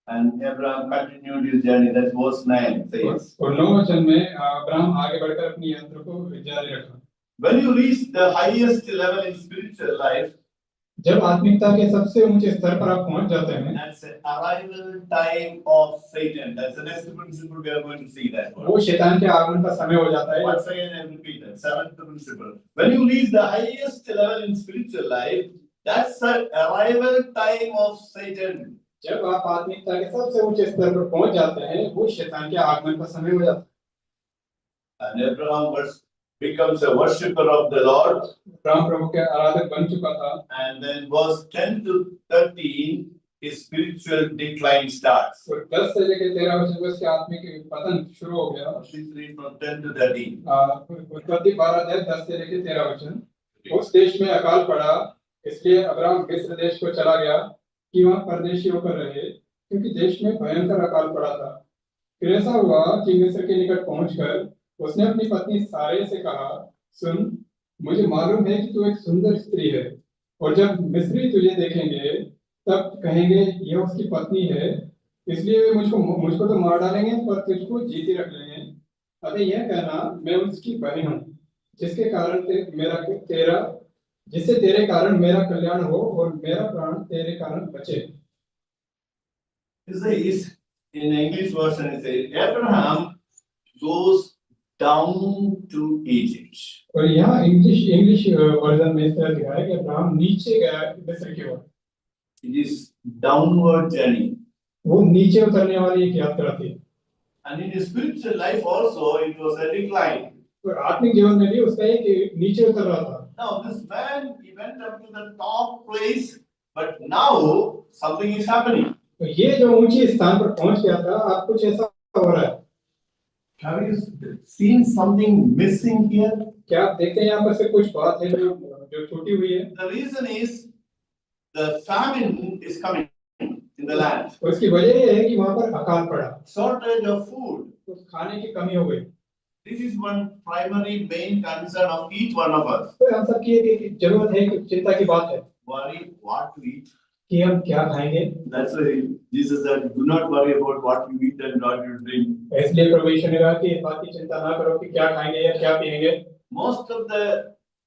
And Abraham continued his journey. That's verse 9 says. और 9 वचन में अब्राहम आगे बढ़कर अपनी यात्रा को जारी रखा When you reach the highest level in spiritual life, जब आत्मिकता के सबसे ऊंचे स्तर पर आप पहुंच जाते हैं that's the arrival time of Satan. That's the next principle we are going to see that one. वो शैतान के आगमन का समय हो जाता है Once again, I repeat that. Seventh principle. When you reach the highest level in spiritual life, that's the arrival time of Satan. जब आप आत्मिकता के सबसे ऊंचे स्तर पर पहुंच जाते हैं वो शैतान के आगमन का समय हो जाता है And Abraham becomes a worshipper of the Lord. Abraham प्रभु के आराधक बन चुका था And then verse 10 to 13, his spiritual decline starts. और 10 से लेकर 13 वचन में उसके आत्मिक पतन शुरू हो गया Please read from 10 to 13. उत्पत्ति 12 अध्याय 10 से लेकर 13 वचन उस देश में अकाल पड़ा इसलिए अब्राहम मिस्र देश को चला गया कि वहां परदेशी होकर रहे क्योंकि देश में भयंकर अकाल पड़ा था फिर ऐसा हुआ कि मिस्र के निकट पहुंचकर उसने अपनी पत्नी सारे से कहा सुन मुझे मालूम है कि तू एक सुंदर स्त्री है और जब मिस्री तुझे देखेंगे तब कहेंगे यह उसकी पत्नी है इसलिए वे मुझको तो मार डालेंगे पर तुझको जीती रख लेंगे अतः यह कहना मैं उसकी बहन हूँ जिसके कारण जिससे तेरे कारण मेरा कल्याण हो और मेरा प्राण तेरे कारण बचे In the English version, it says Abraham goes down to Egypt. और यहाँ इंग्लिश वर्जन में इस तरह लिखा है कि अब्राहम नीचे गया मिस्र की ओर It is downward journey. वो नीचे उतरने वाली एक यात्रा थी And in his spiritual life also, it was a decline. और आत्मिक जीवन में भी उसका एक नीचे उतर रहा था Now, this man, he went up to the top place, but now something is happening. तो ये जो ऊंचे स्थान पर पहुंच गया था अब कुछ ऐसा हो रहा है Have you seen something missing here? क्या आप देखते हैं यहाँ पर से कुछ बात है जो छूटी हुई है The reason is the famine is coming in the land. और इसकी वजह ये है कि वहां पर अकाल पड़ा Shortage of food. तो खाने की कमी हो गई This is one primary main concern of each one of us. तो हम सबकी एक जरूरत है, कि चिंता की बात है Worry what to eat. कि हम क्या खाएंगे। That's why Jesus said, do not worry about what you eat and what you drink. इसलिए प्रभु यीशु ने कहा कि इस बात की चिंता ना करो कि क्या खाएंगे या क्या पिएंगे। Most of the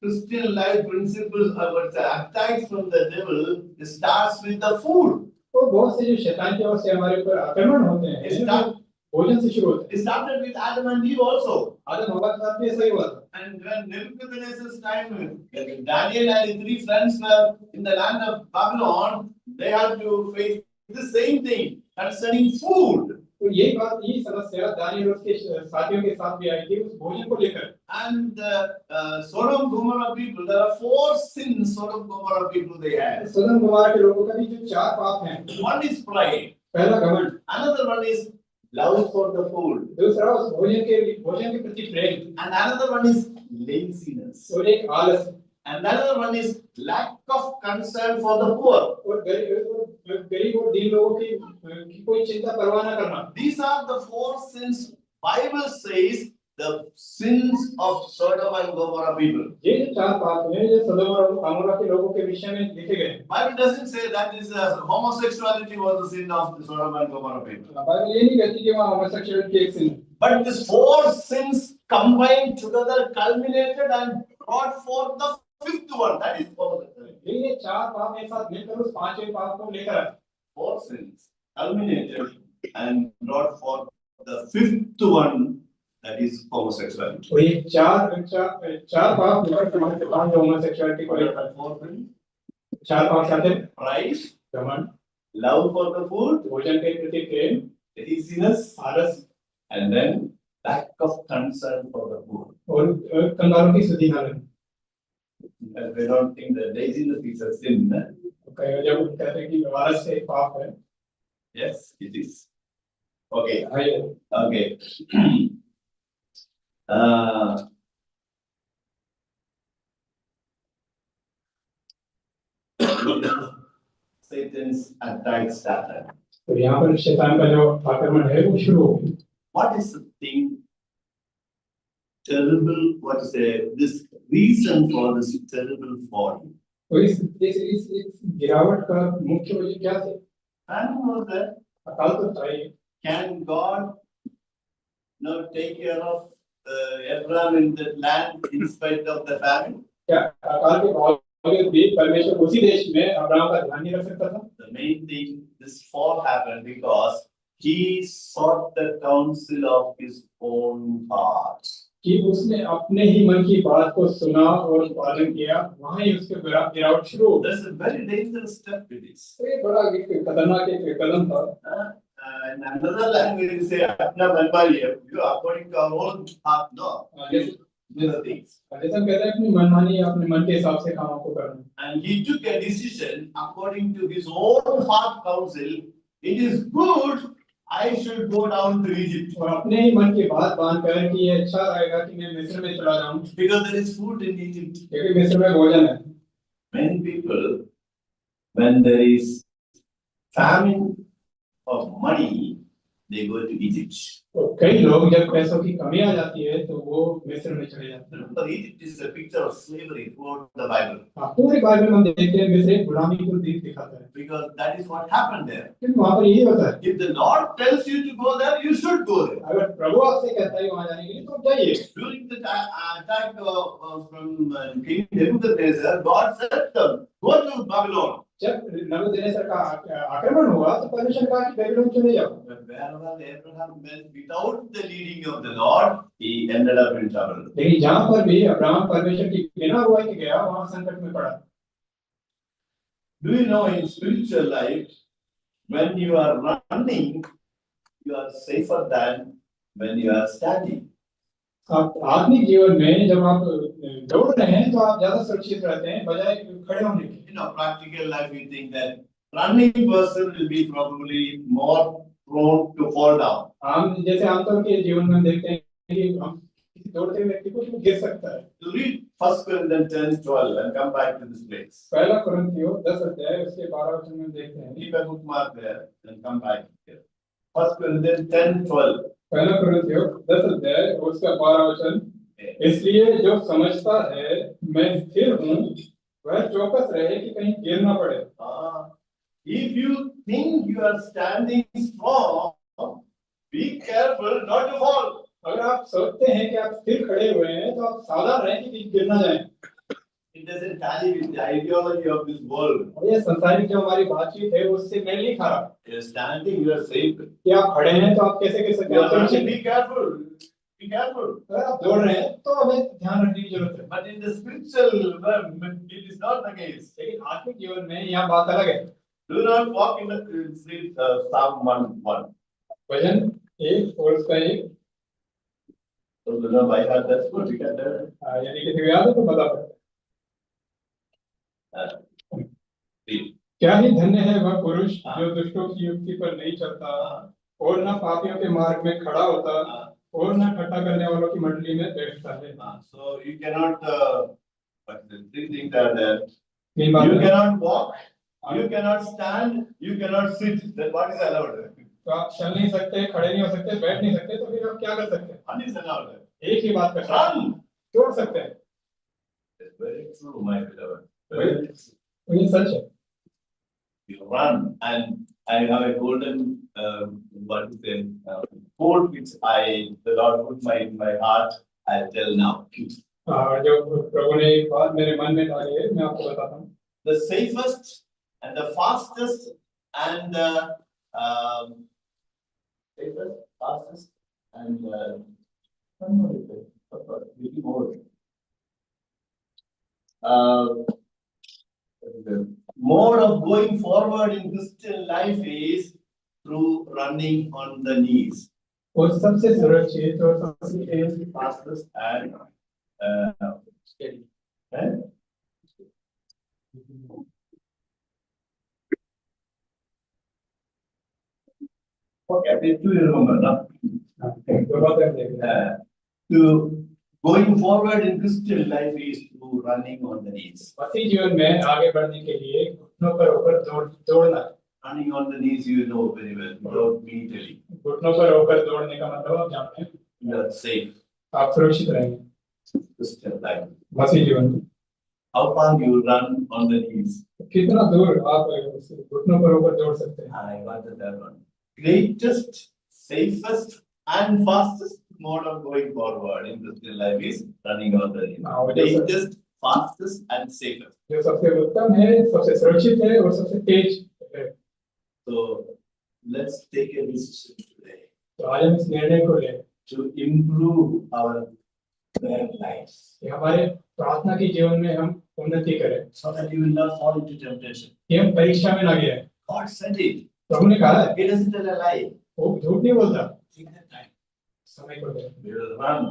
Christian life principles or attacks from the devil starts with the food. तो बहुत से जो शैतान की ओर से हमारे ऊपर आक्रमण होते हैं, It start- भोजन से शुरू होते हैं। It started with Adam and Eve also. आदम हवा के साथ भी ऐसा ही हुआ था। And when Nebuchadnezzar's time, Daniel and his 3 friends were in the land of Babylon, they had to face the same thing concerning food. तो यही बात, यही समस्या दानियल और उसके साथियों के साथ भी आई थी उस भोजन को लेकर। And Sodom Gomorrah people, there are 4 sins Sodom Gomorrah people they had. सदम गुमारा के लोगों का भी जो 4 पाप हैं। One is pride, पहला घमंड, another one is love for the food, दूसरा उस भोजन के प्रति प्रेम, and another one is laziness, और एक आलस, and another one is lack of concern for the poor. और गरीब और दीन लोगों की कोई चिंता परवाह न करना। These are the 4 sins Bible says the sins of Sodom and Gomorrah people. ये जो 4 पाप हैं, ये सदोम और अमोरा के लोगों के विषय में लिखे गए हैं। Bible doesn't say that is homosexuality was the sin of the Sodom and Gomorrah people. Bible ये नहीं कहती कि वहाँ होमोसेक्सुअलिटी एक sin है। But these 4 sins combined together culminated and brought forth the 5th one, that is homosexuality. ये 4 पाप एक साथ मिलकर उस 5वें पाप को लेकर आए। 4 sins culminated and brought forth the 5th one, that is homosexuality. और ये 4 पाप मिलकर हमारे पास होमोसेक्सुअलिटी को लेकर 4 sins: 4 पाप क्या थे? pride, घमंड, love for the food, भोजन के प्रति प्रेम, laziness, आलस and then lack of concern for the poor. और कंगालों की सुधि न लेना। And they don't think that laziness is a sin. कई बार जब कहते हैं कि आलस से पाप है, Yes, it is. Okay, भाई okay. Satan's attack started. तो यहाँ पर शैतान का जो आक्रमण है वो शुरू हो गया। What is the thing terrible? What is this reason for this terrible fall? तो इस गिरावट का मुख्य वजह क्या थे? And was that अकाल तो था ही। can God take care of Abraham in the land in spite of the famine? क्या अकाल के बावजूद भी परमेश्वर उसी देश में अब्राहम का ध्यान नहीं रख सकता था? The main thing, this fall happened because he sought the counsel of his own heart. कि उसने अपने ही मन की बात को सुना और पालन किया, वहाँ ही उसके गिरावट शुरू हो गई। That's a very dangerous step it is. तो ये बड़ा खतरनाक एक कदम था। In another language, you say, "Apna manmani hai," you according to our own heart, no. Do the things. जैसे हम कहते हैं अपनी मनमानी अपने मन के हिसाब से कामों को करना। And he took a decision according to his own heart counsel. It is good, I should go down to Egypt. और अपने ही मन की बात बांधकर कि ये अच्छा रहेगा कि मैं मिस्र में चला जाऊं, Because there is food in Egypt. क्योंकि मिस्र में भोजन है। Many people, when there is famine of money, they go to Egypt. तो कई लोग जब पैसों की कमी आ जाती है तो वो मिस्र में चले जाते हैं। Remember, Egypt is a picture of slavery throughout the Bible. पूरे बाइबल में हम देखते हैं मिस्र एक गुलामी को दिखाता है, Because that is what happened there. क्योंकि वहाँ पर यही होता है। If the Lord tells you to go there, you should go there. अगर प्रभु आपसे कहता है वहाँ जाने के लिए तो आप जाइए। During the attack from King Nebuchadnezzar, God said to them, go to Babylon. जब नबूकदनेस्सर का आक्रमण हुआ तो परमेश्वर ने कहा कि बेबीलोन चले जाओ। But wherever Abraham went without the leading of the Lord, he ended up in trouble. लेकिन जहाँ पर भी अब्राहम परमेश्वर की बिना अगुवाई के गया वहाँ संकट में पड़ा। Do you know in spiritual life, when you are running, you are safer than when you are standing. आप आत्मिक जीवन में जब आप दौड़ रहे हैं तो आप ज्यादा सुरक्षित रहते हैं बजाय खड़े होने के। You know, practical life, we think that running person will be probably more prone to fall down. हम जैसे आमतौर के जीवन में देखते हैं कि हम किसी दौड़ते व्यक्ति को गिर सकता है। To read 1 Corinthians 10:12 and come back to this place. पहला कुरिन्थियों 10 अध्याय उसके 12 वचन में देखते हैं। Keep a bookmark there and come back here. First Corinthians 10:12. पहला कुरिन्थियों 10 अध्याय उसका 12 वचन, इसलिए जो समझता है मैं स्थिर हूँ वह चौकस रहे कि कहीं गिर ना पड़े। If you think you are standing strong, be careful not to fall. अगर आप सोचते हैं कि आप स्थिर खड़े हुए हैं तो आप सावधान रहें कि कहीं गिर ना जाएं। It doesn't tally with the ideology of this world. और ये संसारिक जो हमारी बातचीत है उससे मेल नहीं खा रहा। You are standing, you are safe. कि आप खड़े हैं तो आप कैसे गिर सकते You हैं? are running, be careful. Be careful. अगर आप दौड़ रहे हैं तो हमें ध्यान रखने की जरूरत है। But in the spiritual realm, it is not the case. लेकिन आत्मिक जीवन में यहाँ बात अलग है। Do not walk in the street, Psalm 1:1. भजन 1 और उसका 1, So you know by heart, that's good. We can tell. यानी किसी को याद है तो बता सकते Read. क्या ही धन्य है वह पुरुष जो दुष्टों की युक्ति पर नहीं चलता और न पापियों के मार्ग में खड़ा होता और न ठट्ठा करने वालों की मंडली में बैठता है। So you cannot, but the three things are there. तीन You बातें हैं। cannot walk, you cannot stand, you cannot sit. Then what is allowed? तो आप चल नहीं सकते, खड़े नहीं हो सकते, बैठ नहीं सकते, तो फिर आप क्या कर सकते हैं? What is allowed? एक ही बात कर सकते हैं, Run. छोड़ सकते हैं। It's very true, my beloved. तो ये सच है। You run, and I have a golden, what is it, quote which the Lord put in my heart. I'll tell now. जो प्रभु ने एक बात मेरे मन में डाली है, मैं आपको बताता हूँ। The safest and the fastest and the safest, fastest and one more is there. Little more. The mode of going forward in Christian life is through running on the knees. और सबसे सुरक्षित और सबसे Fastest and steady. Okay, please do you remember now? दो बातें हम देख रहे हैं। To going forward in Christian life is through running on the knees. मसीह जीवन में आगे बढ़ने के लिए घुटनों पर होकर दौड़ना है। Running on the knees, you know very well, without me telling. घुटनों पर होकर दौड़ने का मतलब आप जानते हैं। You are safe. आप सुरक्षित रहेंगे Christian life. मसीह जीवन में। How far you run on the knees? कितना दूर आप घुटनों पर होकर दौड़ सकते हैं? I wanted that one. Greatest, safest, and fastest mode of going forward in Christian life is running on the knees. Greatest, fastest, and safest. जो सबसे उत्तम है, सबसे सुरक्षित है और सबसे तेज है। So let's take a decision today तो आज हम इस निर्णय को लें to improve our prayer lives, कि हमारे प्रार्थना के जीवन में हम उन्नति करें, so that you will not fall into temptation. कि हम परीक्षा में ना गिरें। God said it. प्रभु ने कहा है, He doesn't tell a lie. वो झूठ नहीं बोलता। Take that time. समय को लें, We will run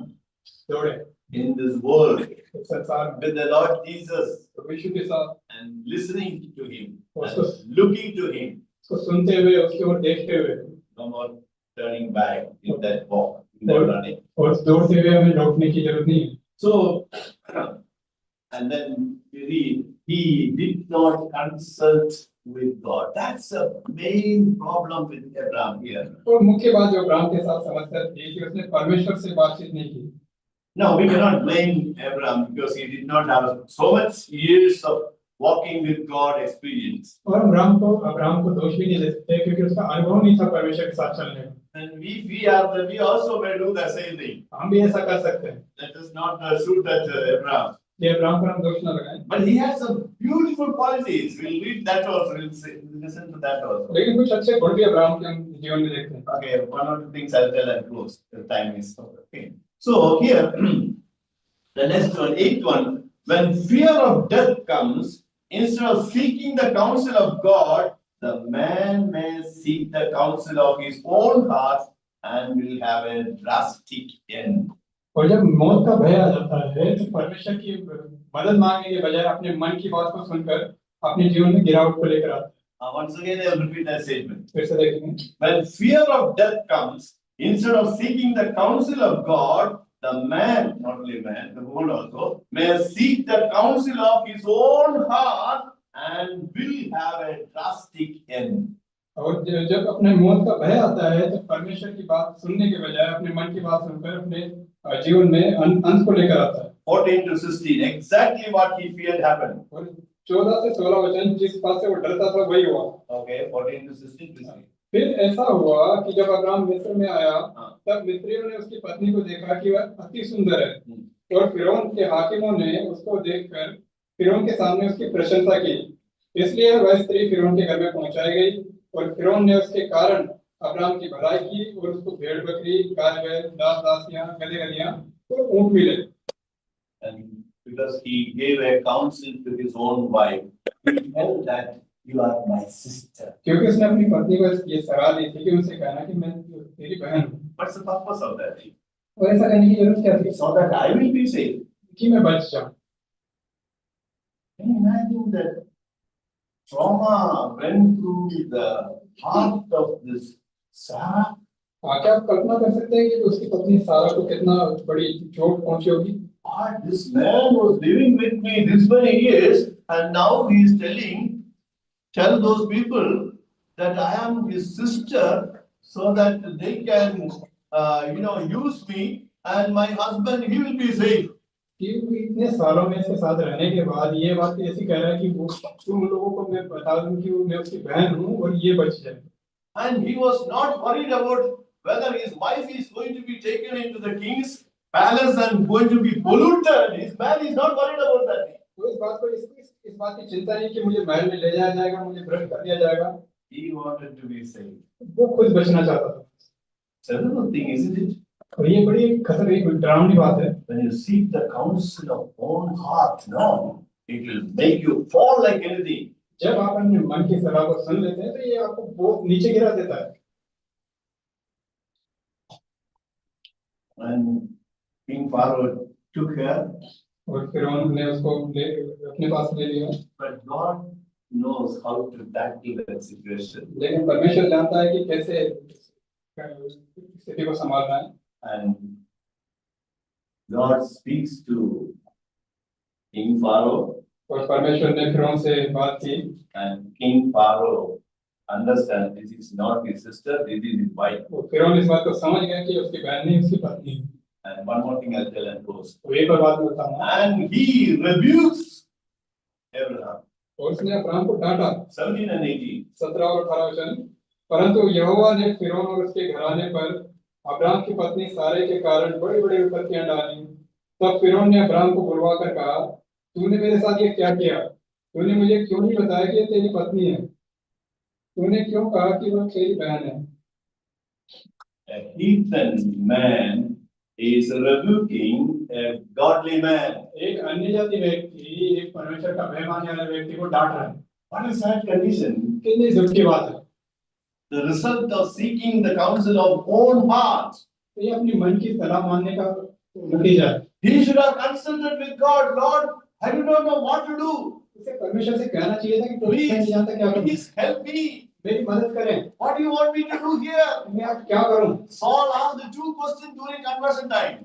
दौड़े in this world इस संसार में with the Lord Jesus प्रभु यीशु के साथ, and listening to Him, उसको and looking to Him. उसको सुनते हुए, उसकी ओर देखते हुए No more turning back in that walk, in that running. और दौड़ते हुए हमें लौटने की जरूरत नहीं है। So, and then we read, he did not consult with God. That's the main problem with Abraham here. और मुख्य बात जो अब्राहम के साथ समस्या थी कि उसने परमेश्वर से बातचीत नहीं की। Now, we cannot blame Abraham because he did not have so much years of walking with God experience. और अब्राहम को दोष भी नहीं दे सकते क्योंकि उसका अनुभव नहीं था परमेश्वर के साथ चलने का। And we also may do the same thing. हम भी ऐसा कर सकते हैं। Let us not shoot at Abraham. ये अब्राहम पर हम दोष न लगाएं। But he has some beautiful qualities. We'll read that also. We'll listen to that also. लेकिन कुछ अच्छे गुण भी अब्राहम के हम जीवन में देखते हैं। Okay, one or two things I'll tell and close. The time is okay. So here, the next one, 8th one, when fear of death comes, instead of seeking the counsel of God, the man may seek the counsel of his own heart and will have a drastic end. और जब मौत का भय आ जाता है तो परमेश्वर की मदद मांगने के बजाय अपने मन की बात को सुनकर अपने जीवन में गिरावट को लेकर आता है। Once again, I will repeat that statement. फिर से देखेंगे। When fear of death comes, instead of seeking the counsel of God, the man, not only man, the world also, may seek the counsel of his own heart and will have a drastic end. और जब अपने मौत का भय आता है तो परमेश्वर की बात सुनने के बजाय अपने मन की बात सुनकर अपने जीवन में अंत को लेकर आता है। 14 to 16, exactly what he feared happened. और 14 से 16 वचन जिस बात से वो डरता था वही हुआ। Okay, 14 to 16, please read. फिर ऐसा हुआ कि जब अब्राहम मिस्र में आया हाँ। तब मिस्रियों ने उसकी पत्नी को देखा कि वह अति सुंदर है और फिरौन के हाकिमों ने उसको देखकर फिरौन के सामने उसकी प्रशंसा की, इसलिए वह स्त्री फिरौन के घर में पहुंचाई गई और फिरौन ने उसके कारण अब्राहम की भलाई की और उसको भेड़ बकरी गाय बैल दास दासियां गदहे गदहियां तो ऊंट मिले। And because he gave a counsel to his own wife, he felt that you are my sister. क्योंकि उसने अपनी पत्नी को ये सलाह दी थी कि उनसे कहना कि मैं तेरी बहन हूँ। What's the purpose of that? और ऐसा करने की जरूरत क्या थी? So that I will be saved. कि मैं बच जाऊं। Can you imagine that trauma went through the heart of this Sarah? क्या आप कल्पना कर सकते हैं कि उसकी पत्नी सारा को कितना बड़ी चोट पहुंची होगी? This man was living with me this many years, and now he is tell those people that I am his sister, so that they can, use me, and my husband, he will be safe. कि वो इतने सालों में इसके साथ रहने के बाद ये बात ऐसी कह रहा है कि वो तुम लोगों को मैं बता दूं कि मैं उसकी बहन हूँ और ये बच जाए। And he was not worried about whether his wife is going to be taken into the king's palace and going to be polluted. His man is not worried about that. तो इस बात की चिंता नहीं कि मुझे महल में ले जाया जाएगा, मुझे भ्रष्ट कर दिया जाएगा। He wanted to be saved. वो खुद बचना चाहता था। Terrible thing, isn't it? और ये बड़ी खतरनाक डरावनी बात है। When you seek the counsel of own heart, no, it will make you fall like anything. जब आप अपने मन की सलाह को सुन लेते हैं तो ये आपको बहुत नीचे गिरा देता है। And King Pharaoh took her, और फिर उन्होंने उसको अपने पास ले लिया। but God knows how to tackle that situation. लेकिन परमेश्वर जानता है कि कैसे स्थिति को संभालना है। And God speaks to King Pharaoh, और परमेश्वर ने फिरौन से बात की। and King Pharaoh understands this is not his sister, this is his wife. और फिरौन इस बात को समझ गया कि उसकी बहन नहीं उसकी पत्नी है। And one more thing I'll tell and close. तो एक और बात मैं बताऊंगा। And he rebukes Abraham. और उसने अब्राहम को डांटा। 17 and 18. 17 और 18 वचन। परंतु यहोवा ने फिरौन और उसके घराने पर अब्राहम की पत्नी सारे के कारण बड़ी बड़ी विपत्तियां डाली। तब फिरौन ने अब्राहम को बुलवा कर कहा, तूने मेरे साथ ये क्या किया? तूने मुझे क्यों नहीं बताया कि ये तेरी पत्नी है? तूने क्यों कहा कि वह तेरी बहन है? A heathen man is rebuking a godly man. एक अन्य जाति व्यक्ति एक परमेश्वर का भय मानने वाले व्यक्ति को डांट रहा है। What is that condition? कितनी दुख की बात है। The result of seeking the counsel of own heart. तो ये अपनी मन की सलाह मानने का नतीजा है। He should have consulted with God. Lord, I do not know what to do. उसे परमेश्वर से कहना चाहिए था कि प्रभु मैं नहीं जानता क्या करूं। Please help me. मेरी मदद करें। What do you want me to do here? मैं अब क्या करूं? Saul asked the two questions during conversion time.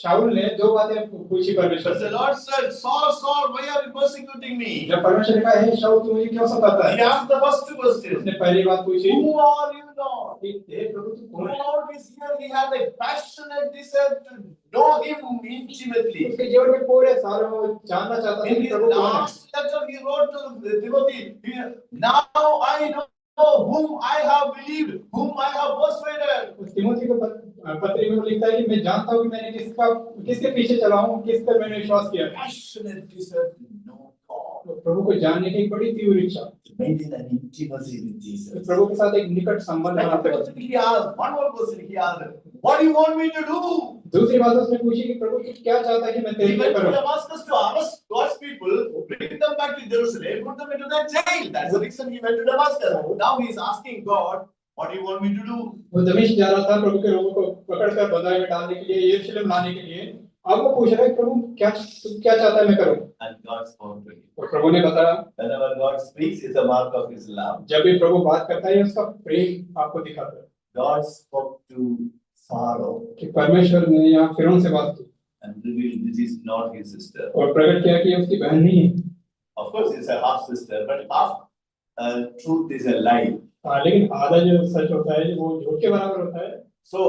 शाऊल ने दो बातें पूछी परमेश्वर से। The Lord said, Saul, Saul, why are you persecuting me? जब परमेश्वर ने कहा, हे शाऊल तू मुझे क्यों सताता है? He asked the first two questions. उसने पहली बात पूछी, Who are you, Lord? हे प्रभु तू कौन है? Lord is here. He had a passionate desire to know Him intimately. उसके जीवन में पूरे सालों में जानना चाहता था In कि his प्रभु कौन है। last letter, he wrote to Timothy, now I know whom I have believed, whom I have persuaded. Timothy को पत्री में लिखता है कि मैं जानता हूँ कि मैंने किसके पीछे चला हूँ, किस पर मैंने विश्वास किया। Passionate desire to know God. प्रभु को जानने की बड़ी तीव्र इच्छा। To maintain an intimacy with Jesus. प्रभु के साथ एक निकट संबंध बनाना। He asked, one more question he asked, what do you want me to do? दूसरी बात उसने पूछी कि प्रभु तू क्या चाहता है कि मैं तेरे He लिए went to करूं? Damascus to arrest God's people, bring them back to Jerusalem, put them into the jail. That's the reason he went to Damascus. Now he is asking God, what do you want me to do? वो दमिश्क जा रहा था प्रभु के लोगों को पकड़कर बंधुआई में डालने के लिए, यरूशलेम लाने के लिए। अब वो पूछ रहा है प्रभु क्या चाहता है मैं करूं? And God spoke to him. और प्रभु ने बताया, Whenever God speaks, is a mark of His love. जब भी प्रभु बात करता है उसका प्रेम आपको दिखाता है। God spoke to Pharaoh कि परमेश्वर ने यहाँ फिरौन से बात की and revealed this is not his sister. और प्रकट किया कि उसकी बहन नहीं है। Of course, it's a half sister, but half truth is a lie. हाँ, लेकिन आधा जो सच होता है वो झूठ के बराबर होता है। So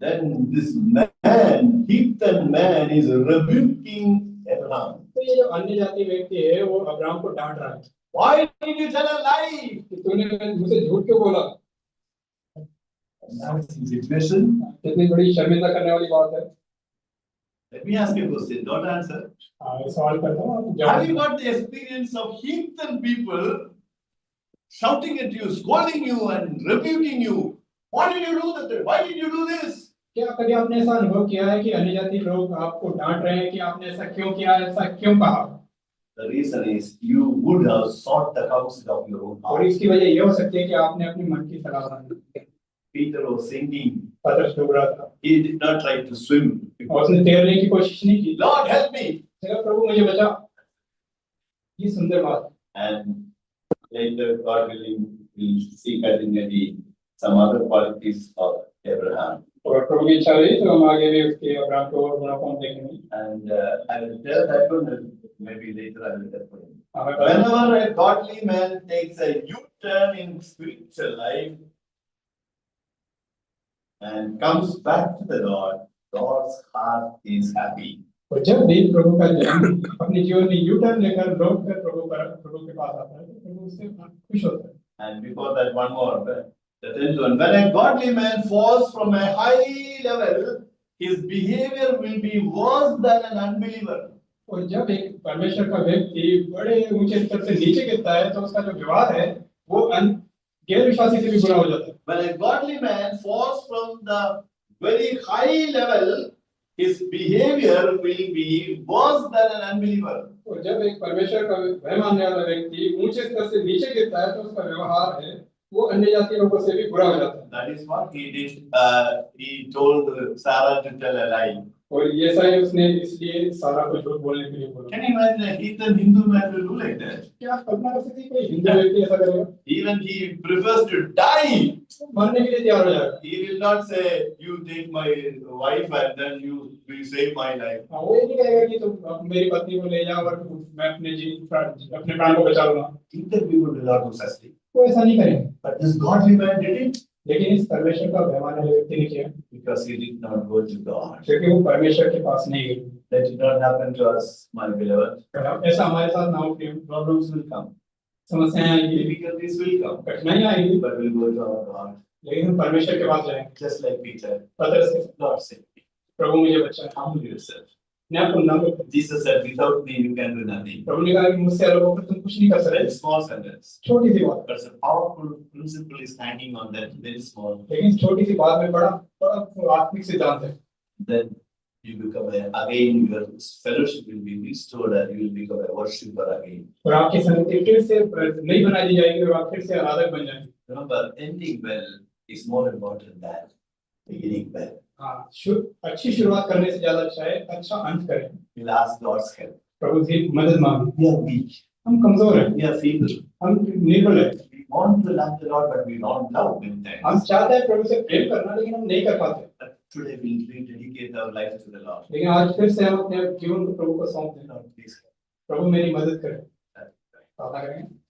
then this man, heathen man, is rebuking Abraham. तो ये जो अन्य जाति व्यक्ति है वो अब्राहम को डांट रहा है Why did you tell a lie? कि तूने मुझे झूठ क्यों बोला। Embarrassing situation. कितनी बड़ी शर्मिंदा करने वाली बात है। Let me ask you a question. Don't answer. हाँ, ये सवाल करता हूँ, आप Have you जवाब got the experience of heathen people shouting at you, scolding you, and rebuking you? What did you do that day? Why did you do this? क्या कभी आपने ऐसा अनुभव किया है कि अन्य जाति लोग आपको डांट रहे हैं कि आपने ऐसा क्यों किया, ऐसा क्यों कहा। The reason is you would have sought the counsel of your own और heart. इसकी वजह ये हो सकती है कि आपने अपनी मन की सलाह मानी। Peter was sinking. पतरस डूब रहा था He did not try to swim. और उसने तैरने की कोशिश नहीं की। Lord, help me. चलो प्रभु मुझे बचा। ये सुंदर बात। And later, God willing, we'll see continually some other qualities of Abraham. और प्रभु की इच्छा रही तो हम आगे भी उसके अब्राहम को और गुणों देखेंगे। And I will tell that one, maybe later I will tell you. हमें Whenever a godly man takes a U-turn in spiritual life and comes back to the Lord, God's heart is happy. और जब भी प्रभु का जन्म अपने जीवन में U turn लेकर लौट कर प्रभु के पास आता है तो प्रभु उससे खुश होता है। And before that, one more, the 10th one. When a godly man falls from a high level, his behavior will be worse than an unbeliever. और जब एक परमेश्वर का व्यक्ति बड़े ऊंचे स्तर से नीचे गिरता है तो उसका जो व्यवहार है वो गैर विश्वासी से भी बुरा हो जाता है। When a godly man falls from the very high level, his behavior will be worse than an unbeliever. और जब एक परमेश्वर का भय मानने वाला व्यक्ति ऊंचे स्तर से नीचे गिरता है तो उसका व्यवहार है वो अन्य जाति लोगों से भी बुरा हो जाता है। That is what he did. He told Sarah to tell a lie. और ये सारे उसने इसलिए सारा को झूठ बोलने के लिए बोला। Can you imagine a heathen Hindu man will do like that? क्या आप कल्पना कर सकते हैं कोई हिंदू व्यक्ति ऐसा करेगा? Even he prefers to die. मरने के लिए तैयार हो जाएगा। He will not say, "You take my wife and then you will save my life." हाँ, वो ये नहीं कहेगा कि तुम मेरी पत्नी को ले जाओ और मैं अपने प्राण को बचा लूंगा। Heathen people will not do such thing. वो ऐसा नहीं करेंगे। But this godly man did it लेकिन इस परमेश्वर का भय मानने वाले व्यक्ति ने किया because he did not go to God. क्योंकि वो परमेश्वर के पास नहीं गए। That did not happen to us, my beloved. ऐसा हमारे साथ ना हो प्रिय। Problems will come. समस्याएं आएंगी, Difficulties will come. कठिनाइयां आएंगी, But we'll go to our God. लेकिन हम परमेश्वर के पास जाएंगे। Just like Peter. पतरस के Lord save me. प्रभु मुझे बचा। Humble yourself. मैं आपको नम्र करता हूं। Jesus said, "Without me, you can do nothing." प्रभु ने कहा कि मुझसे अलग होकर तुम कुछ नहीं कर सकते। Very small sentence. छोटी सी बात, But a powerful principle is hanging on that very small. लेकिन छोटी सी बात में बड़ा बड़ा आत्मिक सिद्धांत है। Then you become again your fellowship will be restored and you will become a worshipper again. और आपकी संगति फिर से नहीं बनाई जाएगी और आप फिर से आराधक बन जाएंगे। Remember, ending well is more important than beginning well. हाँ, अच्छी शुरुआत करने से ज्यादा अच्छा है अच्छा अंत करें। We'll ask God's help. प्रभु की मदद मांगे। We are weak. हम कमजोर हैं, We are feeble. हम निर्बल हैं। We want to love the Lord, but we don't love Him. हम चाहते हैं प्रभु से प्रेम करना लेकिन हम नहीं कर पाते। But today we'll rededicate our life to the Lord. लेकिन आज फिर से हम अपने जीवन को प्रभु को सौंप दें। Lord, please help. प्रभु मेरी मदद करें। प्रार्थना करेंगे।